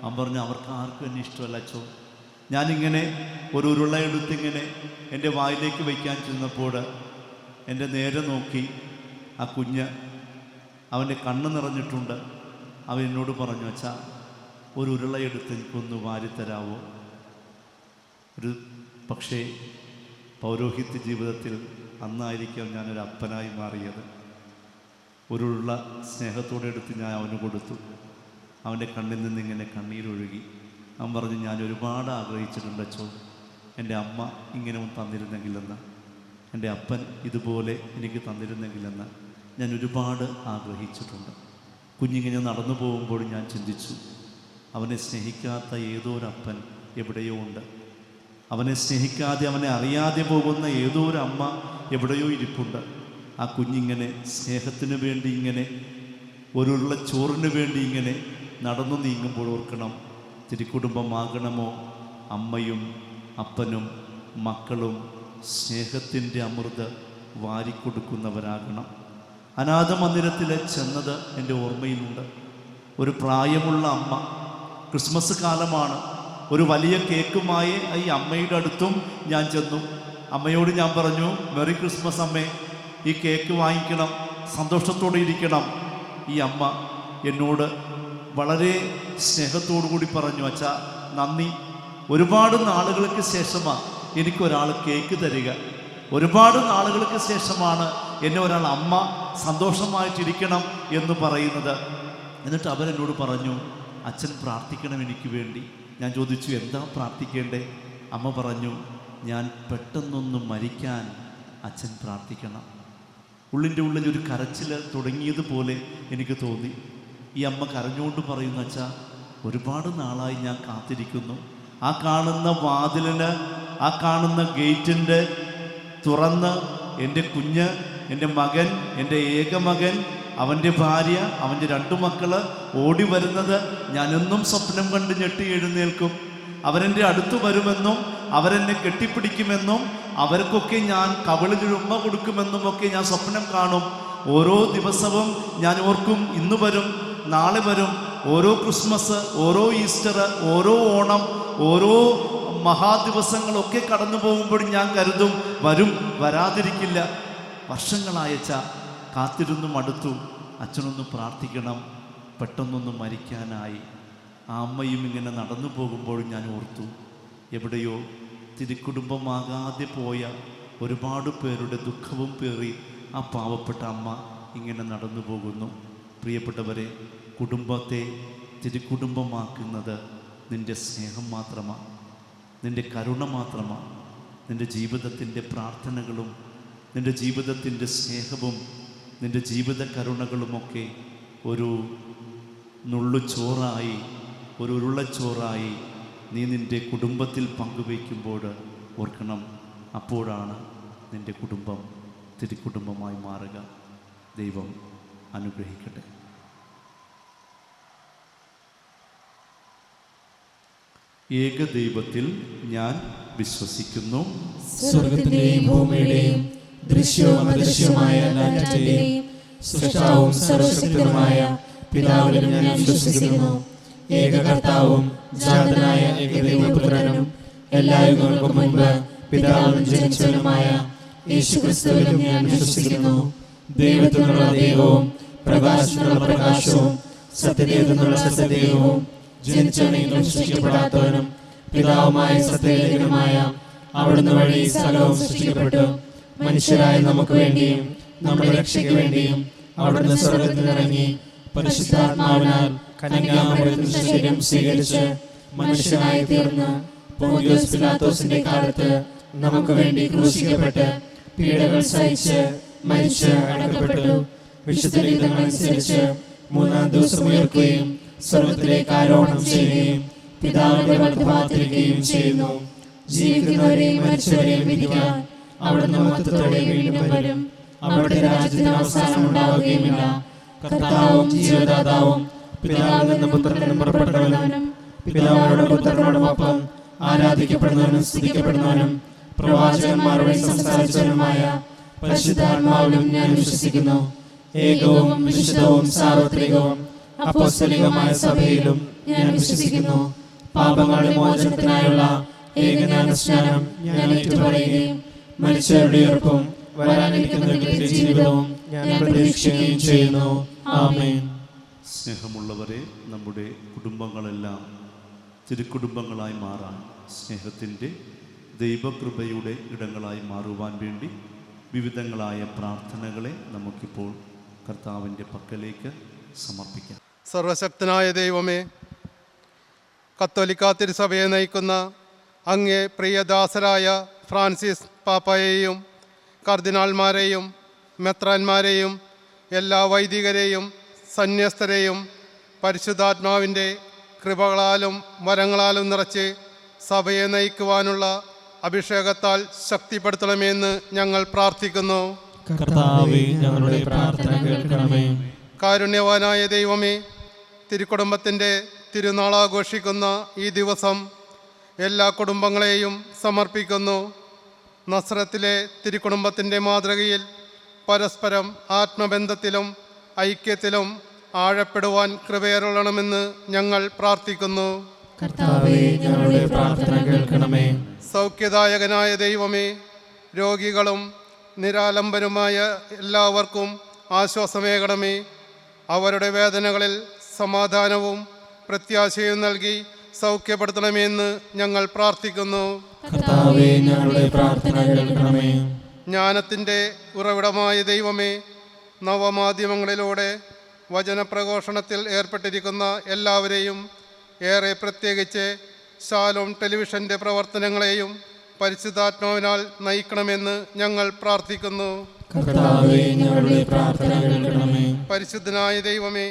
C: അവൻ പറഞ്ഞു, അവർക്ക് ആർക്കും എന്നെ ഇഷ്ടമല്ല അച്ഛോ. ഞാനിങ്ങനെ ഒരു ഉരുളയെടുത്തിങ്ങനെ എൻ്റെ വായിലേക്ക് വയ്ക്കാൻ ചെന്നപ്പോൾ എൻ്റെ നേരെ നോക്കി ആ കുഞ്ഞ്, അവൻ്റെ കണ്ണ് നിറഞ്ഞിട്ടുണ്ട്. അവൻ എന്നോട് പറഞ്ഞു, അച്ഛാ, ഒരു ഉരുളയെടുത്ത് എനിക്കൊന്ന് വാരിത്തരാവോ? പക്ഷേ പൗരോഹിത്യ ജീവിതത്തിൽ അന്നായിരിക്കും ഞാനൊരു അപ്പനായി മാറിയത്. ഒരു ഉരുള സ്നേഹത്തോടെ എടുത്ത് ഞാൻ അവന് കൊടുത്തു. അവൻ്റെ കണ്ണിൽ നിന്നിങ്ങനെ കണ്ണീരൊഴുകി. അവൻ പറഞ്ഞു, ഞാൻ ഒരുപാട് ആഗ്രഹിച്ചിട്ടുണ്ട് അച്ഛോ, എൻ്റെ അമ്മ ഇങ്ങനെ തന്നിരുന്നെങ്കിലെന്ന്, എൻ്റെ അപ്പൻ ഇതുപോലെ എനിക്ക് തന്നിരുന്നെങ്കിലെന്ന് ഞാൻ ഒരുപാട് ആഗ്രഹിച്ചിട്ടുണ്ട്. കുഞ്ഞിങ്ങനെ നടന്നു പോകുമ്പോൾ ഞാൻ ചിന്തിച്ചു, അവനെ സ്നേഹിക്കാത്ത ഏതോ ഒരു അപ്പൻ എവിടെയോ ഉണ്ട്, അവനെ സ്നേഹിക്കാതെ അവനെ അറിയാതെ പോകുന്ന ഏതോ ഒരു അമ്മ എവിടെയോ ഇരിപ്പുണ്ട്. ആ കുഞ്ഞിങ്ങനെ സ്നേഹത്തിന് വേണ്ടി ഇങ്ങനെ ഒരുള്ള ചോറിന് വേണ്ടി ഇങ്ങനെ നടന്നു നീങ്ങുമ്പോൾ ഓർക്കണം, തിരുക്കുടുംബമാകണമോ അമ്മയും അപ്പനും മക്കളും സ്നേഹത്തിൻ്റെ അമൃത് വാരിക്കൊടുക്കുന്നവരാകണം. അനാഥ മന്ദിരത്തിൽ ചെന്നത് എൻ്റെ ഓർമ്മയിലുണ്ട്. ഒരു പ്രായമുള്ള അമ്മ, ക്രിസ്മസ് കാലമാണ്, ഒരു വലിയ കേക്കുമായി ഈ അമ്മയുടെ അടുത്തും ഞാൻ ചെന്നു. അമ്മയോട് ഞാൻ പറഞ്ഞു, മെറി ക്രിസ്മസ് അമ്മേ, ഈ കേക്ക് വാങ്ങിക്കണം, സന്തോഷത്തോടെ ഇരിക്കണം. ഈ അമ്മ എന്നോട് വളരെ സ്നേഹത്തോടു കൂടി പറഞ്ഞു, അച്ഛാ നന്ദി, ഒരുപാട് നാളുകൾക്ക് ശേഷമാണ് എനിക്കൊരാൾ കേക്ക് തരിക, ഒരുപാട് നാളുകൾക്ക് ശേഷമാണ് എന്നെ ഒരാൾ അമ്മ സന്തോഷമായിട്ടിരിക്കണം എന്ന് പറയുന്നത്. എന്നിട്ട് അവരെന്നോട് പറഞ്ഞു, അച്ഛൻ പ്രാർത്ഥിക്കണം എനിക്ക് വേണ്ടി. ഞാൻ ചോദിച്ചു, എന്താ പ്രാർത്ഥിക്കേണ്ടേ? അമ്മ പറഞ്ഞു, ഞാൻ പെട്ടെന്നൊന്ന് മരിക്കാൻ അച്ഛൻ പ്രാർത്ഥിക്കണം. ഉള്ളിൻ്റെ ഉള്ളിൽ ഒരു കരച്ചിൽ തുടങ്ങിയതുപോലെ എനിക്ക് തോന്നി. ഈ അമ്മ കരഞ്ഞുകൊണ്ട് പറയുന്നു, അച്ഛാ, ഒരുപാട് നാളായി ഞാൻ കാത്തിരിക്കുന്നു. ആ കാണുന്ന വാതിലിന്, ആ കാണുന്ന ഗേറ്റിൻ്റെ തുറന്ന് എൻ്റെ കുഞ്ഞ്, എൻ്റെ മകൻ, എൻ്റെ ഏകമകൻ, അവൻ്റെ ഭാര്യ, അവൻ്റെ 2 മക്കൾ ഓടി വരുന്നത് ഞാനെന്നും സ്വപ്നം കണ്ട് ഞെട്ടി എഴുന്നേൽക്കും. അവരെൻ്റെ അടുത്ത് വരുമെന്നും അവരെന്നെ കെട്ടിപ്പിടിക്കുമെന്നും അവർക്കൊക്കെ ഞാൻ കവിളിൽ ഉമ്മ കൊടുക്കുമെന്നും ഒക്കെ ഞാൻ സ്വപ്നം കാണും. ഓരോ ദിവസവും ഞാൻ ഓർക്കും, ഇന്ന് വരും, നാളെ വരും. ഓരോ ക്രിസ്മസ്, ഓരോ ഈസ്റ്റർ, ഓരോ ഓണം, ഓരോ മഹാദിവസങ്ങളൊക്കെ കടന്നു പോകുമ്പോഴും ഞാൻ കരുതും, വരും, വരാതിരിക്കില്ല. വർഷങ്ങളായച്ച കാത്തിരുന്നു മടുത്തു. അച്ഛനൊന്ന് പ്രാർത്ഥിക്കണം, പെട്ടെന്നൊന്ന് മരിക്കാനായി. ആ അമ്മയും ഇങ്ങനെ നടന്നു പോകുമ്പോഴും ഞാൻ ഓർത്തു, എവിടെയോ തിരുക്കുടുംബമാകാതെ പോയ ഒരുപാട് പേരുടെ ദുഃഖവും പേറി ആ പാവപ്പെട്ട അമ്മ ഇങ്ങനെ നടന്നു പോകുന്നു. പ്രിയപ്പെട്ടവരെ, കുടുംബത്തെ തിരുക്കുടുംബമാക്കുന്നത് നിൻ്റെ സ്നേഹം മാത്രമാണ്, നിൻ്റെ കരുണ മാത്രമാണ്. നിൻ്റെ ജീവിതത്തിൻ്റെ പ്രാർത്ഥനകളും നിൻ്റെ ജീവിതത്തിൻ്റെ സ്നേഹവും നിൻ്റെ ജീവിത കരുണകളുമൊക്കെ ഒരു നുള്ളുചോറായി, ഒരു ഉരുളച്ചോറായി നീ നിൻ്റെ കുടുംബത്തിൽ പങ്കുവയ്ക്കുമ്പോൾ ഓർക്കണം, അപ്പോഴാണ് നിൻ്റെ കുടുംബം തിരുക്കുടുംബമായി മാറുക. ദൈവം അനുഗ്രഹിക്കട്ടെ. ഏകദൈവത്തിൽ ഞാൻ വിശ്വസിക്കുന്നു.
A: സ്വർഗത്തിന്റെയും ഭൂമിയുടെയും ദൃശ്യവും അദൃശ്യവുമായ എല്ലാറ്റിന്റെയും സൃഷ്ടാവും സർവശക്തനുമായ പിതാവിലും ഞാൻ വിശ്വസിക്കുന്നു. ഏകകർത്താവും ജാതനായ ഏകദൈവപുത്രനും എല്ലാ യുഗങ്ങൾക്കും മുൻപ് പിതാവിനും ജനിച്ചവനുമായ യേശുക്രിസ്തുവിലും ഞാൻ വിശ്വസിക്കുന്നു. ദൈവത്തിനുള്ള ദൈവവും പ്രകാശത്തിനുള്ള പ്രകാശവും സത്യദൈവത്തിനുള്ള സത്യദൈവവും ജനിച്ചവനെങ്കിലും സൃഷ്ടിക്കപ്പെടാത്തവനും പിതാവുമായ സത്യദൈവനുമായ അവിടുന്ന് വഴി സകലവും സൃഷ്ടിക്കപ്പെട്ടു. മനുഷ്യരായ നമുക്ക് വേണ്ടിയും നമ്മുടെ രക്ഷയ്ക്ക് വേണ്ടിയും അവിടുന്ന് സ്വർഗ്ഗത്തിൽ ഇറങ്ങി പരിശുദ്ധാത്മാവിനാൽ കന്യാമറിയത്തിൽ ശരീരം സ്വീകരിച്ച് മനുഷ്യനായി തീർന്ന് പോന്തിയോസ് പിലാത്തോസിന്റെ കാലത്ത് നമുക്ക് വേണ്ടി ക്രൂശിക്കപ്പെട്ട് പീഡകൾ സഹിച്ച് മരിച്ച് അടക്കപ്പെട്ടു. വിശുദ്ധ ലിഖിതമനുസരിച്ച് 3-ാം ദിവസം ഉയർക്കുകയും സ്വർഗ്ഗത്തിലേക്ക് ആരോഹണം ചെയ്യുകയും പിതാവിന്റെ വലതുഭാഗത്തിരിക്കുകയും ചെയ്യുന്നു. ജീവിക്കുന്നവരെയും മരിച്ചവരെയും വിധിക്കാൻ അവിടുന്ന് മഹത്വത്തോടെ വീണ്ടും വരും. അവിടുത്തെ രാജ്യത്തിന് അവസാനം ഉണ്ടാവുകയുമില്ല. കർത്താവും ജീവദാതാവും പിതാവിൽ നിന്ന് പുത്രനും പുറപ്പെട്ടവനും പിതാവിനോടും പുത്രനോടുമൊപ്പം ആരാധിക്കപ്പെടുന്നവനും സ്തുതിക്കപ്പെടുന്നവനും പ്രവാചകന്മാർ വഴി സംസാരിച്ചവനുമായ പരിശുദ്ധാത്മാവിലും ഞാൻ വിശ്വസിക്കുന്നു. ഏകവും വിശുദ്ധവും സാർവത്രികവും അപ്പോസ്തലികമായ സഭയിലും ഞാൻ വിശ്വസിക്കുന്നു. പാപങ്ങളുടെ മോചനത്തിനായുള്ള ഏകജ്ഞാനസ്നാനം ഞാൻ ഏറ്റുപറയുകയും മരിച്ചവരുടെ ഉയർപ്പും വരാനിരിക്കുന്നവരുടെ ജീവിതവും ഞാൻ പ്രതീക്ഷിക്കുകയും ചെയ്യുന്നു. ആമേൻ.
C: സ്നേഹമുള്ളവരെ, നമ്മുടെ കുടുംബങ്ങളെല്ലാം തിരുക്കുടുംബങ്ങളായി മാറാൻ, സ്നേഹത്തിൻ്റെ ദൈവകൃപയുടെ ഇടങ്ങളായി മാറുവാൻ വേണ്ടി വിവിധങ്ങളായ പ്രാർത്ഥനകളെ നമുക്കിപ്പോൾ കർത്താവിൻ്റെ പക്കലേക്ക് സമർപ്പിക്കാം.
F: സർവശക്തനായ ദൈവമേ, കത്തോലിക്കാ തിരുസഭയെ നയിക്കുന്ന അങ്ങേ പ്രിയദാസരായ ഫ്രാൻസിസ് പാപ്പയെയും കർദിനാൾമാരെയും മെത്രാന്മാരെയും എല്ലാ വൈദികരെയും സന്യസ്തരെയും പരിശുദ്ധാത്മാവിൻ്റെ കൃപകളാലും വരങ്ങളാലും നിറച്ച് സഭയെ നയിക്കുവാനുള്ള അഭിഷേകത്താൽ ശക്തിപ്പെടുത്തണമെന്ന് ഞങ്ങൾ പ്രാർത്ഥിക്കുന്നു.
A: കർത്താവേ, ഞങ്ങളുടെ പ്രാർത്ഥന കേൾക്കണമേ.
F: കാരുണ്യവാനായ ദൈവമേ, തിരുക്കുടുംബത്തിൻ്റെ തിരുനാളാഘോഷിക്കുന്ന ഈ ദിവസം എല്ലാ കുടുംബങ്ങളെയും സമർപ്പിക്കുന്നു. നസ്രത്തിലെ തിരുക്കുടുംബത്തിൻ്റെ മാതൃകയിൽ പരസ്പരം ആത്മബന്ധത്തിലും ഐക്യത്തിലും ആഴപ്പെടുവാൻ കൃപയരുളണമെന്ന് ഞങ്ങൾ പ്രാർത്ഥിക്കുന്നു.
A: കർത്താവേ, ഞങ്ങളുടെ പ്രാർത്ഥന കേൾക്കണമേ.
F: സൗഖ്യദായകനായ ദൈവമേ, രോഗികളും നിരാലംബരുമായ എല്ലാവർക്കും ആശ്വാസമേകണമേ. അവരുടെ വേദനകളിൽ സമാധാനവും പ്രത്യാശയും നൽകി സൗഖ്യപ്പെടുത്തണമെന്ന് ഞങ്ങൾ പ്രാർത്ഥിക്കുന്നു.
A: കർത്താവേ, ഞങ്ങളുടെ പ്രാർത്ഥന കേൾക്കണമേ.
F: ജ്ഞാനത്തിൻ്റെ ഉറവിടമായ ദൈവമേ, നവമാധ്യമങ്ങളിലൂടെ വചനപ്രഘോഷണത്തിൽ ഏർപ്പെട്ടിരിക്കുന്ന എല്ലാവരെയും, ഏറെ പ്രത്യേകിച്ച് ശാലോം ടെലിവിഷൻ്റെ പ്രവർത്തനങ്ങളെയും പരിശുദ്ധാത്മാവിനാൽ നയിക്കണമെന്ന് ഞങ്ങൾ പ്രാർത്ഥിക്കുന്നു.
A: കർത്താവേ, ഞങ്ങളുടെ പ്രാർത്ഥന കേൾക്കണമേ.
F: പരിശുദ്ധനായ ദൈവമേ,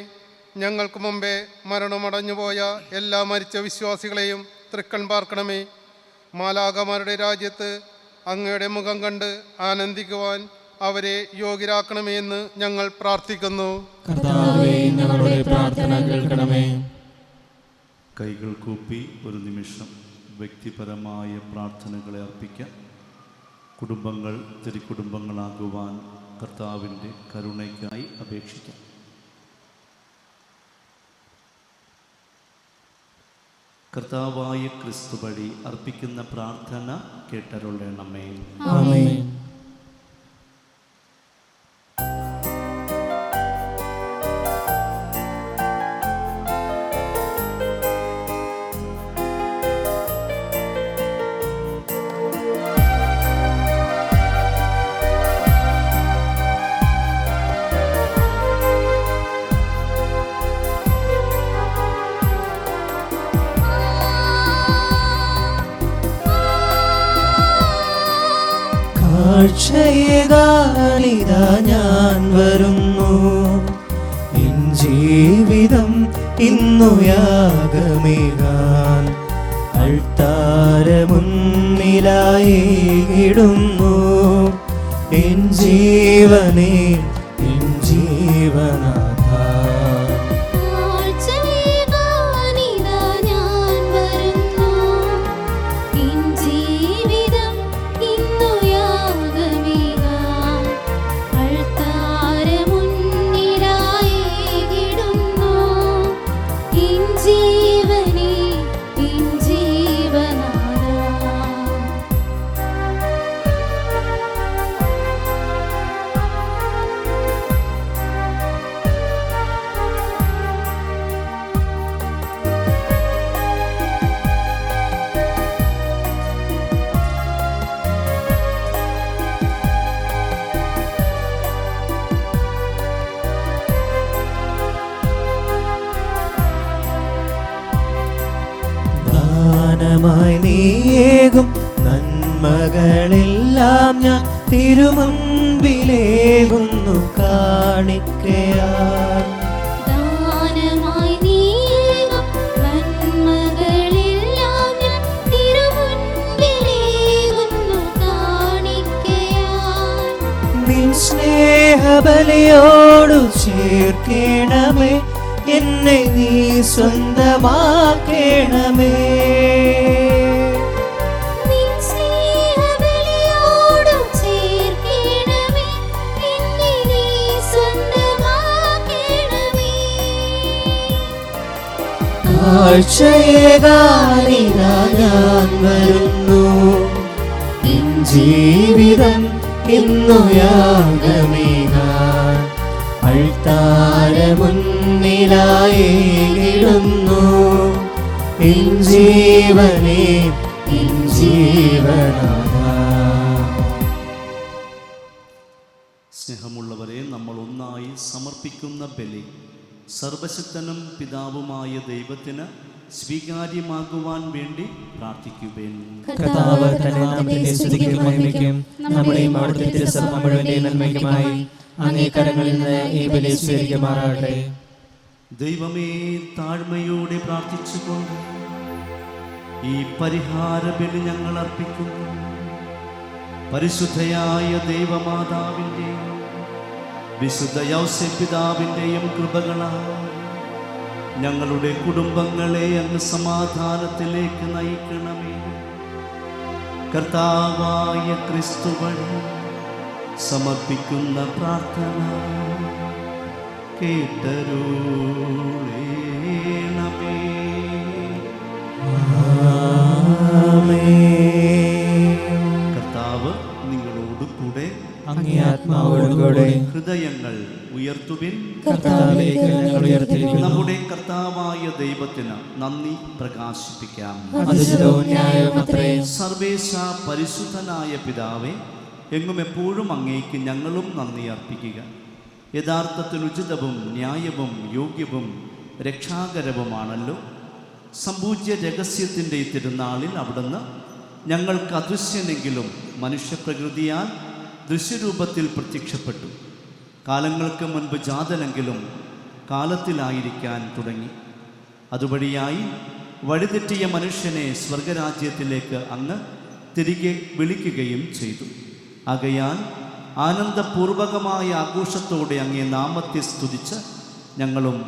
F: ഞങ്ങൾക്ക് മുമ്പേ മരണമടഞ്ഞുപോയ എല്ലാ മരിച്ച വിശ്വാസികളെയും തൃക്കൺ പാർക്കണമേ. മാലാഖമാരുടെ രാജ്യത്ത് അങ്ങയുടെ മുഖം കണ്ട് ആനന്ദിക്കുവാൻ അവരെ യോഗ്യരാക്കണമേ എന്ന് ഞങ്ങൾ പ്രാർത്ഥിക്കുന്നു.
A: കർത്താവേ, ഞങ്ങളുടെ പ്രാർത്ഥന കേൾക്കണമേ.
C: കൈകൾ കൂപ്പി ഒരു നിമിഷം വ്യക്തിപരമായ പ്രാർത്ഥനകളെ അർപ്പിക്കാം. കുടുംബങ്ങൾ തിരുക്കുടുംബങ്ങളാകുവാൻ കർത്താവിൻ്റെ കരുണയ്ക്കായി അപേക്ഷിക്കാം. കർത്താവായ ക്രിസ്തു വഴി അർപ്പിക്കുന്ന പ്രാർത്ഥന കേട്ടരുളണമേ.
A: ആമേൻ.
G: കാഴ്ചയേകാനിതാ ഞാൻ വരുന്നു, എൻ ജീവിതം ഇന്നു യാഗമേകാൻ അൾത്താരമുന്നിലായി ഇടുന്നു. എൻ ജീവനേ, എൻ ജീവനാഥ, ദാനമായി നീയേകും നന്മകളെല്ലാം ഞാൻ തിരുമുൻപിലേകുന്നു കാണിക്കയാൽ. നിൻ സ്നേഹബലിയോടു ചേർക്കണമേ, എന്നെ നീ സ്വന്തമാക്കണമേ. കാഴ്ചയേകാനിതാ ഞാൻ വരുന്നു, എൻ ജീവിതം ഇന്നു യാഗമേകാൻ അൾത്താരമുന്നിലായി ഇടുന്നു. എൻ ജീവനേ, എൻ ജീവനാഥ.
C: സ്നേഹമുള്ളവരെ, നമ്മൾ ഒന്നായി സമർപ്പിക്കുന്ന ബലി സർവശക്തനും പിതാവുമായ ദൈവത്തിന് സ്വീകാര്യമാകുവാൻ വേണ്ടി പ്രാർത്ഥിക്കുവേൻ.
A: കർത്താവ് തന്റെ നാമത്തിന്റെ സ്തുതിക്കും മഹിമയ്ക്കും നമ്മുടെയും അവിടുത്തെ തിരുസഭ മുഴുവന്റെ നന്മയ്ക്കുമായി അങ്ങേ കരങ്ങളിൽ നിന്ന് ഈ ബലി സ്വീകരിക്കുമാറാകട്ടെ.
C: ദൈവമേ, താഴ്മയോടെ പ്രാർത്ഥിച്ചുകൊണ്ട് ഈ പരിഹാര ബലി ഞങ്ങൾ അർപ്പിക്കുന്നു. പരിശുദ്ധയായ ദൈവമാതാവിൻ്റെയും വിശുദ്ധ യൗസേപ്പ് പിതാവിൻ്റെയും കൃപകളാൽ ഞങ്ങളുടെ കുടുംബങ്ങളെ അങ്ങ് സമാധാനത്തിലേക്ക് നയിക്കണമേ. കർത്താവായ ക്രിസ്തു വഴി സമർപ്പിക്കുന്ന പ്രാർത്ഥന കേട്ടരുളേണമേ. കർത്താവ് നിങ്ങളോട് കൂടെ,
A: അങ്ങേ ആത്മാവോടും കൂടെ.
C: ഹൃദയങ്ങൾ ഉയർത്തുവിൻ.
A: കർത്താവിലേക്ക് ഞങ്ങൾ ഉയർത്തിയിരിക്കുന്നു.
C: നമ്മുടെ കർത്താവായ ദൈവത്തിന് നന്ദി പ്രകാശിപ്പിക്കാം.
A: അത് ഉചിതവും ന്യായവുമത്രേ.
C: സർവേശ പരിശുദ്ധനായ പിതാവേ, എങ്ങും എപ്പോഴും അങ്ങേക്ക് ഞങ്ങളും നന്ദി അർപ്പിക്കുക. യഥാർത്ഥത്തിൽ ഉചിതവും ന്യായവും യോഗ്യവും രക്ഷാകരവുമാണല്ലോ. സമ്പൂജ്യ രഹസ്യത്തിൻ്റെ ഈ തിരുനാളിൽ അവിടുന്ന് ഞങ്ങൾക്ക് അദൃശ്യനെങ്കിലും മനുഷ്യപ്രകൃതിയാൽ ദൃശ്യരൂപത്തിൽ പ്രത്യക്ഷപ്പെട്ടു. കാലങ്ങൾക്ക് മുൻപ് ജാതനെങ്കിലും കാലത്തിലായിരിക്കാൻ തുടങ്ങി. അതുവഴിയായി വഴിതെറ്റിയ മനുഷ്യനെ സ്വർഗരാജ്യത്തിലേക്ക് അങ്ങ് തിരികെ വിളിക്കുകയും ചെയ്തു. ആകയാൽ ആനന്ദപൂർവകമായ ആഘോഷത്തോടെ അങ്ങേ നാമത്തെ സ്തുതിച്ച് ഞങ്ങളും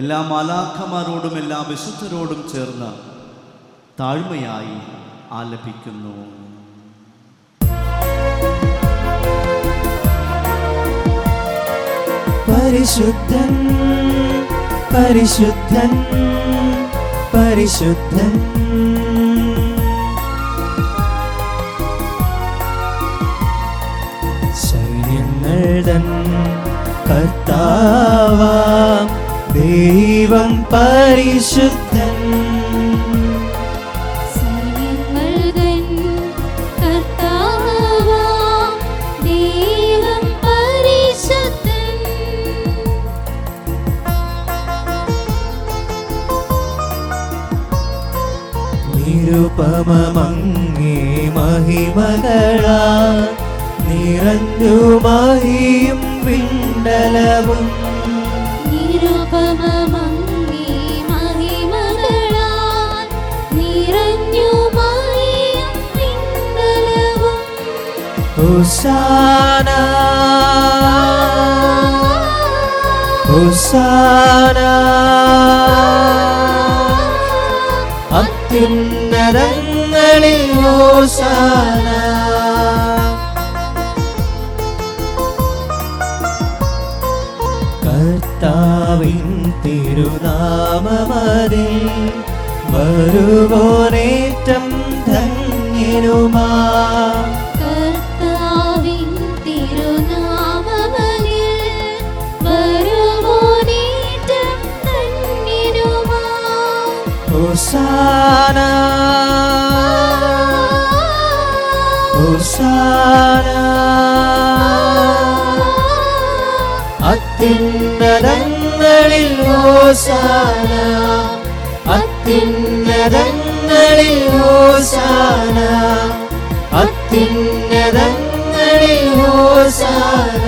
C: എല്ലാ മാലാഖമാരോടും എല്ലാ വിശുദ്ധരോടും ചേർന്ന് താഴ്മയായി ആലപിക്കുന്നു.
G: പരിശുദ്ധൻ പരിശുദ്ധൻ പരിശുദ്ധൻ, സൈന്യങ്ങൾ തൻ കർത്താവാം ദൈവം പരിശുദ്ധൻ. നിരുപമമങ്ങേ മഹിമകളാ നിറഞ്ഞു മഹിയും വിണ്ടലവും.
B: നിരുപമമങ്ങേ മഹിമകളാ നിറഞ്ഞു മഹിയും വിണ്ടലവും.
G: ഹോസാന ഹോസാന അത്യുന്നതങ്ങളിൽ ഹോസാന. കർത്താവിൻ തിരുനാമമതിൽ വരുവോനേറ്റം ധന്യനുമാ.
B: കർത്താവിൻ തിരുനാമമതിൽ വരുവോനേറ്റം ധന്യനുമാ.
G: ഹോസാന ഹോസാന അത്യുന്നതങ്ങളിൽ ഹോസാന അത്യുന്നതങ്ങളിൽ ഹോസാന അത്യുന്നതങ്ങളിൽ ഹോസാന.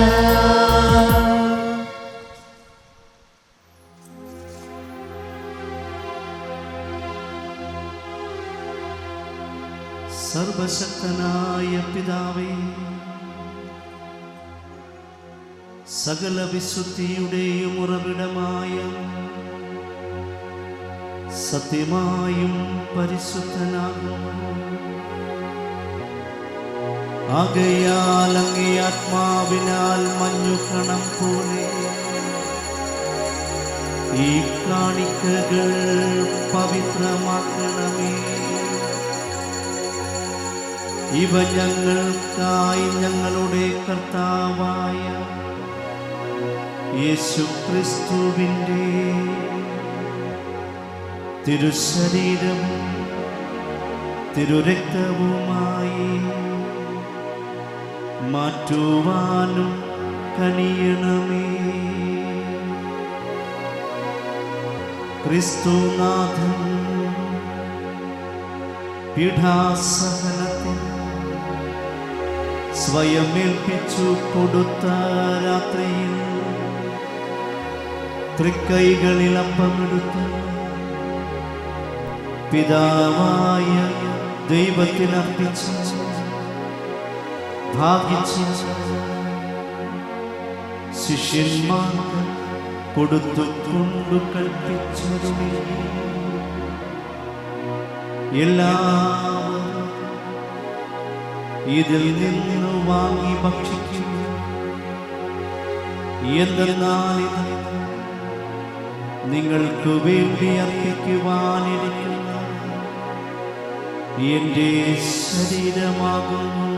C: സർവശക്തനായ പിതാവേ, സകല വിശുദ്ധിയുടെയും ഉറവിടമായ സത്യമായും പരിശുദ്ധനാകുന്നു. ആകയാൽ അങ്ങേ ആത്മാവിനാൽ മഞ്ഞുകണം പോലെ ഈ കാണിക്കകൾ പവിത്രമാക്കണമേ. ഇവ ഞങ്ങൾക്കായി ഞങ്ങളുടെ കർത്താവായ യേശുക്രിസ്തുവിൻ്റെ തിരുശരീരവും തിരുരക്തവുമായി മാറ്റുവാനും കനിയണമേ. ക്രിസ്തുനാഥൻ പീഠാസഹനത്തിൽ സ്വയമേൽപ്പിച്ചു കൊടുത്ത രാത്രിയിൽ തൃക്കൈകളിൽ അപ്പമെടുത്ത് പിതാവായ ദൈവത്തിനർപ്പിച്ച് ഭാഗിച്ച് ശിഷ്യന്മാർക്ക് കൊടുത്തുകൊണ്ടു കൽപ്പിച്ചരുളി, എല്ലാവരും ഇതിൽ നിന്ന് വാങ്ങി ഭക്ഷിക്കും. എന്തെന്നാൽ ഇത് നിങ്ങൾക്ക് വേണ്ടി അർപ്പിക്കുവാനിരിക്കുന്ന എൻ്റെ ശരീരമാകുന്നു.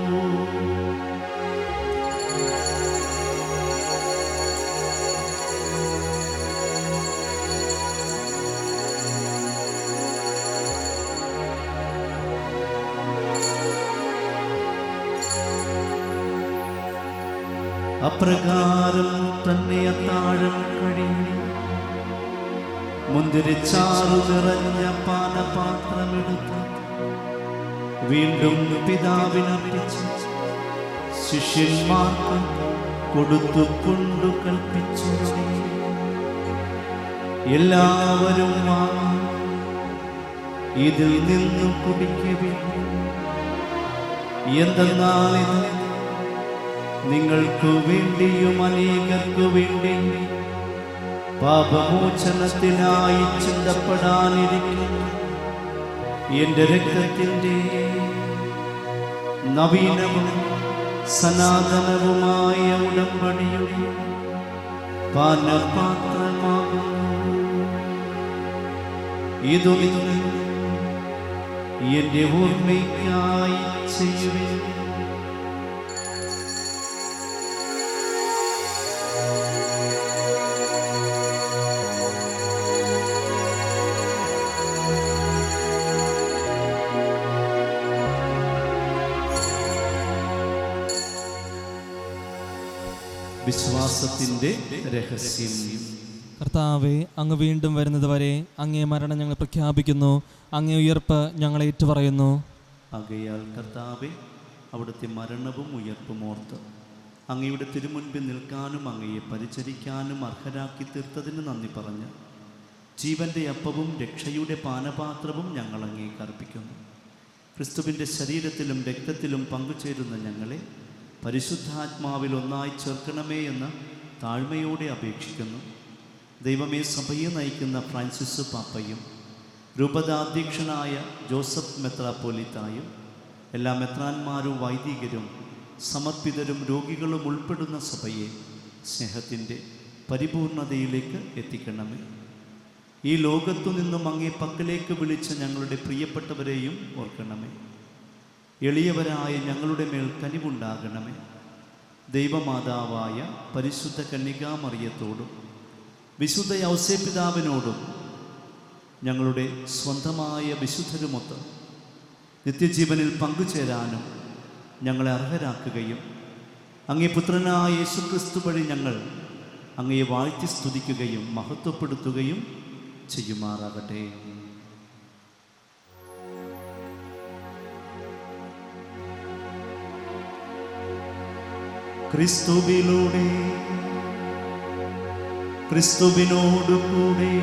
C: അപ്രകാരം തന്നെ അത്താഴം കഴിഞ്ഞു മുന്തിരിച്ചാറു നിറഞ്ഞ പാനപാത്രമെടുത്ത് വീണ്ടും പിതാവിനർപ്പിച്ച് ശിഷ്യന്മാർക്ക് കൊടുത്തുകൊണ്ടു കൽപ്പിച്ചു, എല്ലാവരും വാങ്ങി ഇതിൽ നിന്നു കുടിക്കുവിൻ. എന്തെന്നാൽ ഇത് നിങ്ങൾക്ക് വേണ്ടിയും അനേകർക്കു വേണ്ടി പാപമോചനത്തിനായി ചിന്തപ്പെടാനിരിക്കുന്നു എന്റെ രക്തത്തിൻ്റെ നവീനവും സനാതനവുമായ ഉടമ്പടിയുടെ പാനപാത്രമാകുന്നു. ഇതു നിങ്ങൾ എന്റെ ഓർമ്മയ്ക്കായി ചെയ്യുവിൻ. വിശ്വാസത്തിന്റെ രഹസ്യം.
A: കർത്താവെ, അങ്ങ് വീണ്ടും വരുന്നത് വരെ അങ്ങേ മരണം ഞങ്ങൾ പ്രഖ്യാപിക്കുന്നു, അങ്ങേ ഉയർപ്പ് ഞങ്ങൾ ഏറ്റുപറയുന്നു.
C: ആകയാൽ കർത്താവെ, അവിടുത്തെ മരണവും ഉയർപ്പും ഓർത്ത് അങ്ങയുടെ തിരുമുൻപിൽ നിൽക്കാനും അങ്ങയെ പരിചരിക്കാനും അർഹരാക്കി തീർത്തതിന് നന്ദി പറഞ്ഞ് ജീവന്റെ അപ്പവും രക്ഷയുടെ പാനപാത്രവും ഞങ്ങൾ അങ്ങേക്ക് അർപ്പിക്കുന്നു. ക്രിസ്തുവിൻ്റെ ശരീരത്തിലും രക്തത്തിലും പങ്കുചേരുന്ന ഞങ്ങളെ പരിശുദ്ധാത്മാവിൽ ഒന്നായി ചേർക്കണമേ എന്ന് താഴ്മയോടെ അപേക്ഷിക്കുന്നു. ദൈവമേ, സഭയെ നയിക്കുന്ന ഫ്രാൻസിസ് പാപ്പയും രൂപതാധ്യക്ഷനായ ജോസഫ് മെത്രാപ്പോലിത്തായും എല്ലാ മെത്രാന്മാരും വൈദികരും സമർപ്പിതരും രോഗികളും ഉൾപ്പെടുന്ന സഭയെ സ്നേഹത്തിൻ്റെ പരിപൂർണതയിലേക്ക് എത്തിക്കണമേ. ഈ ലോകത്തു നിന്നും അങ്ങേ പക്കലേക്ക് വിളിച്ച ഞങ്ങളുടെ പ്രിയപ്പെട്ടവരെയും ഓർക്കണമേ. എളിയവരായ ഞങ്ങളുടെ മേൽ കനിവുണ്ടാകണമേ. ദൈവമാതാവായ പരിശുദ്ധ കന്യകാമറിയത്തോടും വിശുദ്ധ ഔസേപ്പിതാവിനോടും ഞങ്ങളുടെ സ്വന്തമായ വിശുദ്ധരുമൊത്ത് നിത്യജീവനിൽ പങ്കുചേരാനും ഞങ്ങളെ അർഹരാക്കുകയും അങ്ങേ പുത്രനായ യേശുക്രിസ്തു വഴി ഞങ്ങൾ അങ്ങയെ വാഴ്ത്തി സ്തുതിക്കുകയും മഹത്വപ്പെടുത്തുകയും ചെയ്യുമാറാകട്ടെ. ക്രിസ്തുവിലൂടെ ക്രിസ്തുവിനോടുകൂടെ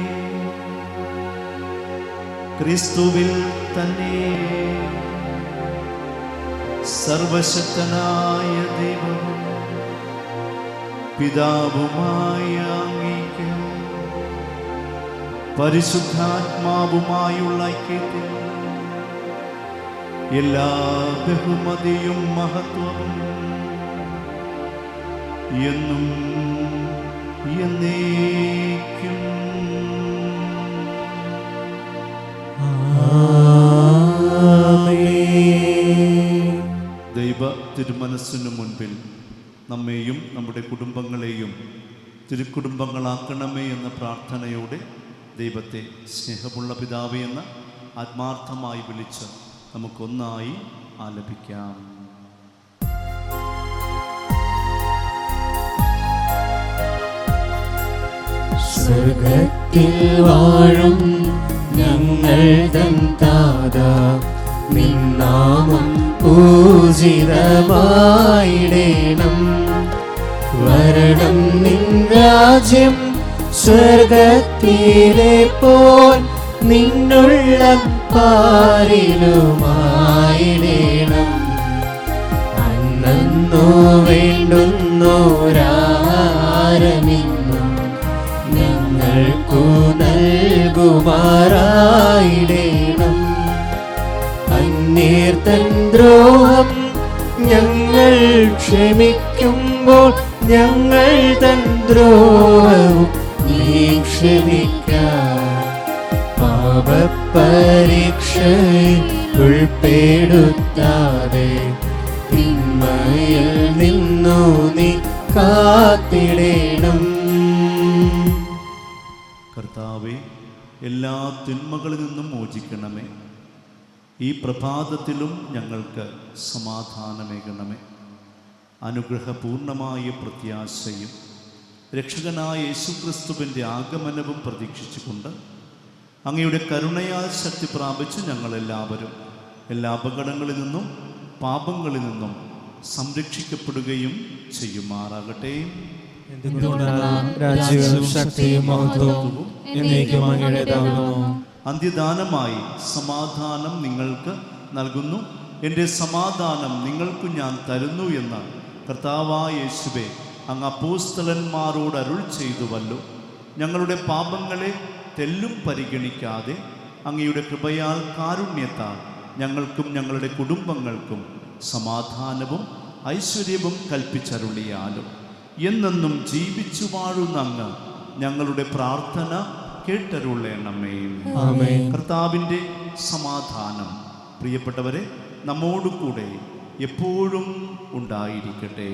C: ക്രിസ്തുവിൽ തന്നെ സർവശക്തനായ ദൈവവും പിതാവുമായ അങ്ങേക്ക് പരിശുദ്ധാത്മാവുമായുള്ള ഐക്യത്തിൽ എല്ലാ ബഹുമതിയും മഹത്വവും എന്നും എന്നേക്കും. ദൈവ തിരുമനസ്സിനു മുൻപിൽ നമ്മെയും നമ്മുടെ കുടുംബങ്ങളെയും തിരുക്കുടുംബങ്ങളാക്കണമേ എന്ന പ്രാർത്ഥനയോടെ ദൈവത്തെ സ്നേഹമുള്ള പിതാവേ എന്ന് ആത്മാർത്ഥമായി വിളിച്ച് നമുക്കൊന്നായി ആലപിക്കാം.
G: സ്വർഗത്തിൽ വാഴും ഞങ്ങൾ തൻ താതാ, നിൻ നാമം പൂജിതമായിടേണം. വരണം നിൻ രാജ്യം, സ്വർഗത്തിലെ പോൽ നിന്നുള്ള പാരിലുമായിടേണം. അന്നു വേണ്ടുന്നോരാഹാരമിന്നും ഞങ്ങൾക്കു നൽകുമാറായിടേണം. അന്യർ തൻ ദ്രോഹം ഞങ്ങൾ ക്ഷമിക്കുമ്പോൾ ഞങ്ങൾ തൻ ദ്രോഹവും നീ ക്ഷമിക്കാം. പാപപരീക്ഷയിൽ ഉൾപ്പെടുത്താതെ തിന്മയിൽ നിന്നു നീ കാത്തിടേണം.
C: കർത്താവേ, എല്ലാ തിന്മകളിൽ നിന്നും മോചിക്കണമേ. ഈ പ്രഭാതത്തിലും ഞങ്ങൾക്ക് സമാധാനമേകണമേ. അനുഗ്രഹപൂർണമായ പ്രത്യാശയും രക്ഷകനായ യേശുക്രിസ്തുവിൻ്റെ ആഗമനവും പ്രതീക്ഷിച്ചുകൊണ്ട് അങ്ങയുടെ കരുണയാൽ ശക്തി പ്രാപിച്ച് ഞങ്ങളെല്ലാവരും എല്ലാ അപകടങ്ങളിൽ നിന്നും പാപങ്ങളിൽ നിന്നും സംരക്ഷിക്കപ്പെടുകയും ചെയ്യുമാറാകട്ടെ.
A: എന്തുകൊണ്ടെന്നാൽ രാജ്യവും ശക്തിയും മഹത്വവും എന്നേക്കും അങ്ങയുടേതാകുന്നു.
C: അന്ത്യദാനമായി സമാധാനം നിങ്ങൾക്ക് നൽകുന്നു, എൻ്റെ സമാധാനം നിങ്ങൾക്ക് ഞാൻ തരുന്നു എന്ന് കർത്താവായ യേശുവേ അങ്ങ് അപ്പോസ്തലന്മാരോട് അരുൾ ചെയ്തുവല്ലോ. ഞങ്ങളുടെ പാപങ്ങളെ തെല്ലും പരിഗണിക്കാതെ അങ്ങയുടെ കൃപയാൽ കാരുണ്യത്താൽ ഞങ്ങൾക്കും ഞങ്ങളുടെ കുടുംബങ്ങൾക്കും സമാധാനവും ഐശ്വര്യവും കൽപ്പിച്ചരുളിയാലും എന്നെന്നും ജീവിച്ചു വാഴുന്ന അങ്ങ് ഞങ്ങളുടെ പ്രാർത്ഥന കേട്ടരുളേണമേ. കർത്താവിൻ്റെ സമാധാനം പ്രിയപ്പെട്ടവരെ നമ്മോടുകൂടെ എപ്പോഴും ഉണ്ടായിരിക്കട്ടെ.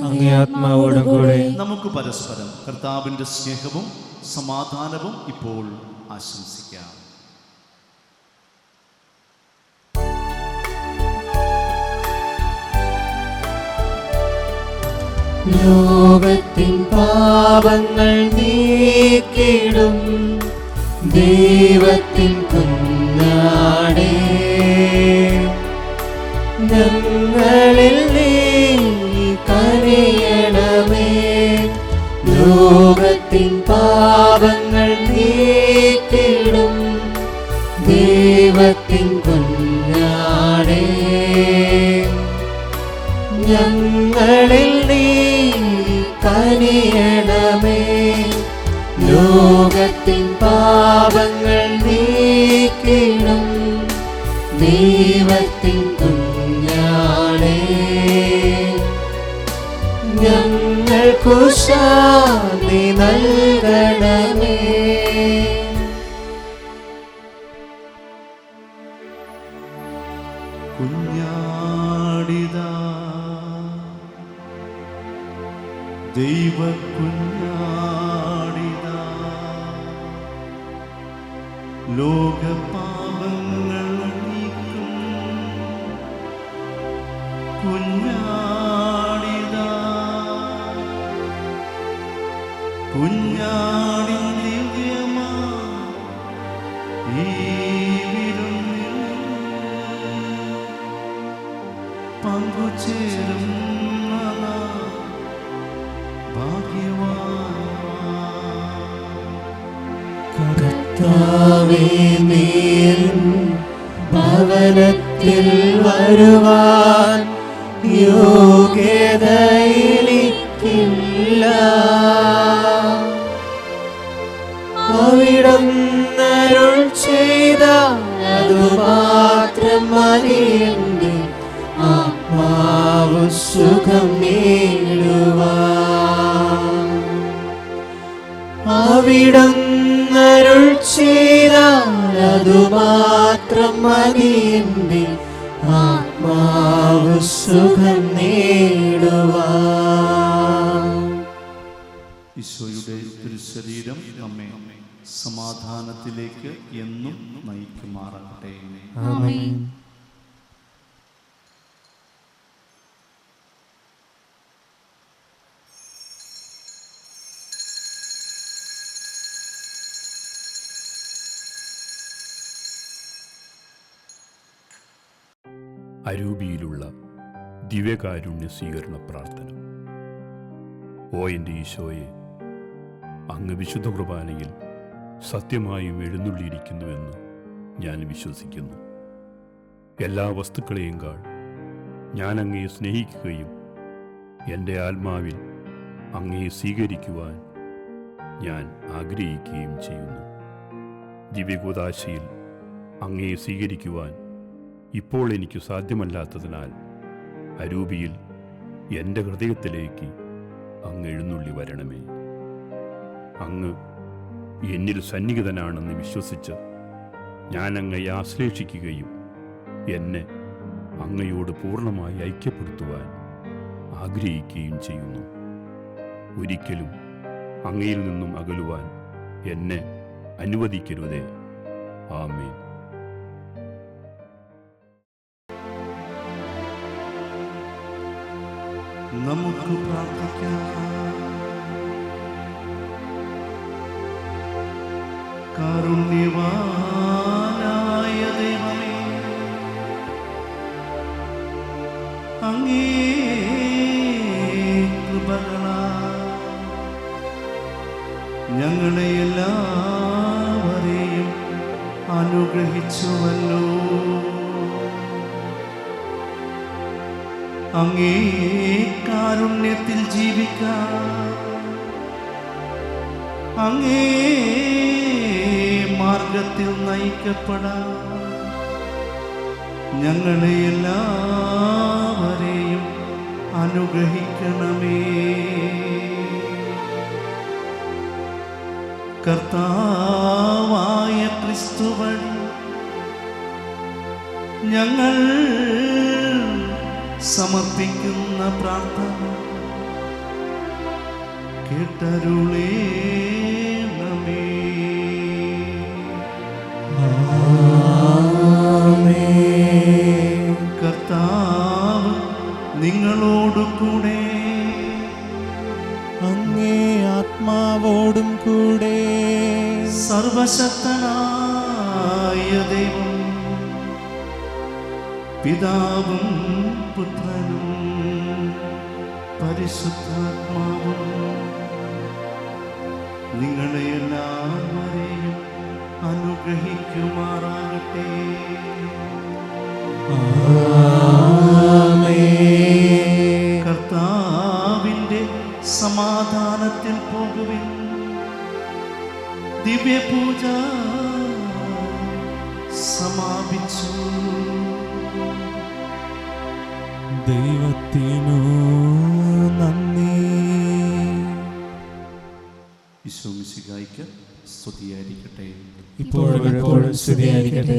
A: അങ്ങേ ആത്മാവോടും കൂടെ.
C: നമുക്ക് പരസ്പരം കർത്താവിൻ്റെ സ്നേഹവും സമാധാനവും ഇപ്പോൾ ആശംസിക്കാം.
G: ലോകത്തിൻ പാപങ്ങൾ നീക്കിടും ദൈവത്തിൻ കുഞ്ഞാടേ, ഞങ്ങളിൽ നീ കനിയണമേ. ലോകത്തിൻ പാപങ്ങൾ നീക്കിടും ദൈവത്തിൻ കുഞ്ഞാടേ, ഞങ്ങളിൽ നീ കനിയണമേ. ലോകത്തിൻ പാപങ്ങൾ നീക്കിടും ദൈവത്തിൻ കുഞ്ഞാടേ, ഞങ്ങൾക്കു ശാന്തി നൽകണമേ.
C: കുഞ്ഞാടിതാ ദൈവ കുഞ്ഞാടിതാ, ലോകപാപങ്ങൾ നീക്കും കുഞ്ഞാടിതാ, കുഞ്ഞാടിൻ ദിവ്യമാ ഈ വിരുന്നിൽ പങ്കുചേരും
G: കർത്താവേ, നീൻ ഭവനത്തിൽ വരുവാൻ യോഗ്യതയിലിക്കില്ല. അവിടുന്നരുൾ ചെയ്ത അതുമാത്രം മതി എൻ്റെ ആത്മാവ് സുഖം നേടുവാൻ. അവിടുന്നരുൾ ചെയ്താൽ അതുമാത്രം മതി എൻ്റെ ആത്മാവ് സുഖം നേടുവാൻ.
C: ഈശോയുടെ തിരുശരീരം നമ്മെ സമാധാനത്തിലേക്ക് എന്നും നയിക്കുമാറാകട്ടെ.
A: ആമേൻ.
H: അരൂപിയിലുള്ള ദിവ്യകാരുണ്യ സ്വീകരണ പ്രാർത്ഥന. ഓ എൻ്റെ ഈശോയെ, അങ്ങ് വിശുദ്ധ കുർബാനയിൽ സത്യമായും എഴുന്നള്ളിയിരിക്കുന്നുവെന്ന് ഞാൻ വിശ്വസിക്കുന്നു. എല്ലാ വസ്തുക്കളെയും കാൾ ഞാൻ അങ്ങയെ സ്നേഹിക്കുകയും എൻ്റെ ആത്മാവിൽ അങ്ങയെ സ്വീകരിക്കുവാൻ ഞാൻ ആഗ്രഹിക്കുകയും ചെയ്യുന്നു. ദിവ്യകൂദാശയിൽ അങ്ങയെ സ്വീകരിക്കുവാൻ ഇപ്പോൾ എനിക്ക് സാധ്യമല്ലാത്തതിനാൽ അരൂപിയിൽ എൻ്റെ ഹൃദയത്തിലേക്ക് അങ്ങ് എഴുന്നള്ളി വരണമേ. അങ്ങ് എന്നിൽ സന്നിഹിതനാണെന്ന് വിശ്വസിച്ച് ഞാൻ അങ്ങയെ ആശ്ലേഷിക്കുകയും എന്നെ അങ്ങയോട് പൂർണ്ണമായി ഐക്യപ്പെടുത്തുവാൻ ആഗ്രഹിക്കുകയും ചെയ്യുന്നു. ഒരിക്കലും അങ്ങയിൽ നിന്നും അകലുവാൻ എന്നെ അനുവദിക്കരുതേ. ആമേൻ.
C: നമുക്ക് പ്രാർത്ഥിക്കാം. കാരുണ്യവാനായ ദൈവമേ, അങ്ങേ കൃപകളാൽ ഞങ്ങളെ എല്ലാവരെയും അനുഗ്രഹിച്ചുവല്ലോ. അങ്ങേ കാരുണ്യത്തിൽ ജീവിക്കാൻ അങ്ങേ മാർഗത്തിൽ നയിക്കപ്പെടാൻ ഞങ്ങളെ എല്ലാവരെയും അനുഗ്രഹിക്കണമേ. കർത്താവായ ക്രിസ്തു വഴി ഞങ്ങൾ സമർപ്പിക്കുന്ന പ്രാർത്ഥന കേട്ടരുളേണമേ. കർത്താവ് നിങ്ങളോടു കൂടെ,
G: അങ്ങേ ആത്മാവോടും കൂടെ.
C: സർവശക്തനായ ദൈവം പിതാവും പുത്രനും പരിശുദ്ധാത്മാവും നിങ്ങളെ എല്ലാവരെയും അനുഗ്രഹിക്കുമാറാകട്ടെ. കർത്താവിൻ്റെ സമാധാനത്തിൽ പോകുവിൻ. ദിവ്യപൂജ സമാപിച്ചു.
G: ദൈവത്തിനു നന്ദി.
C: ഈശോ മിശിഹായ്ക്ക് സ്തുതിയായിരിക്കട്ടെ.
G: ഇപ്പോഴും എപ്പോഴും സ്തുതിയായിരിക്കട്ടെ.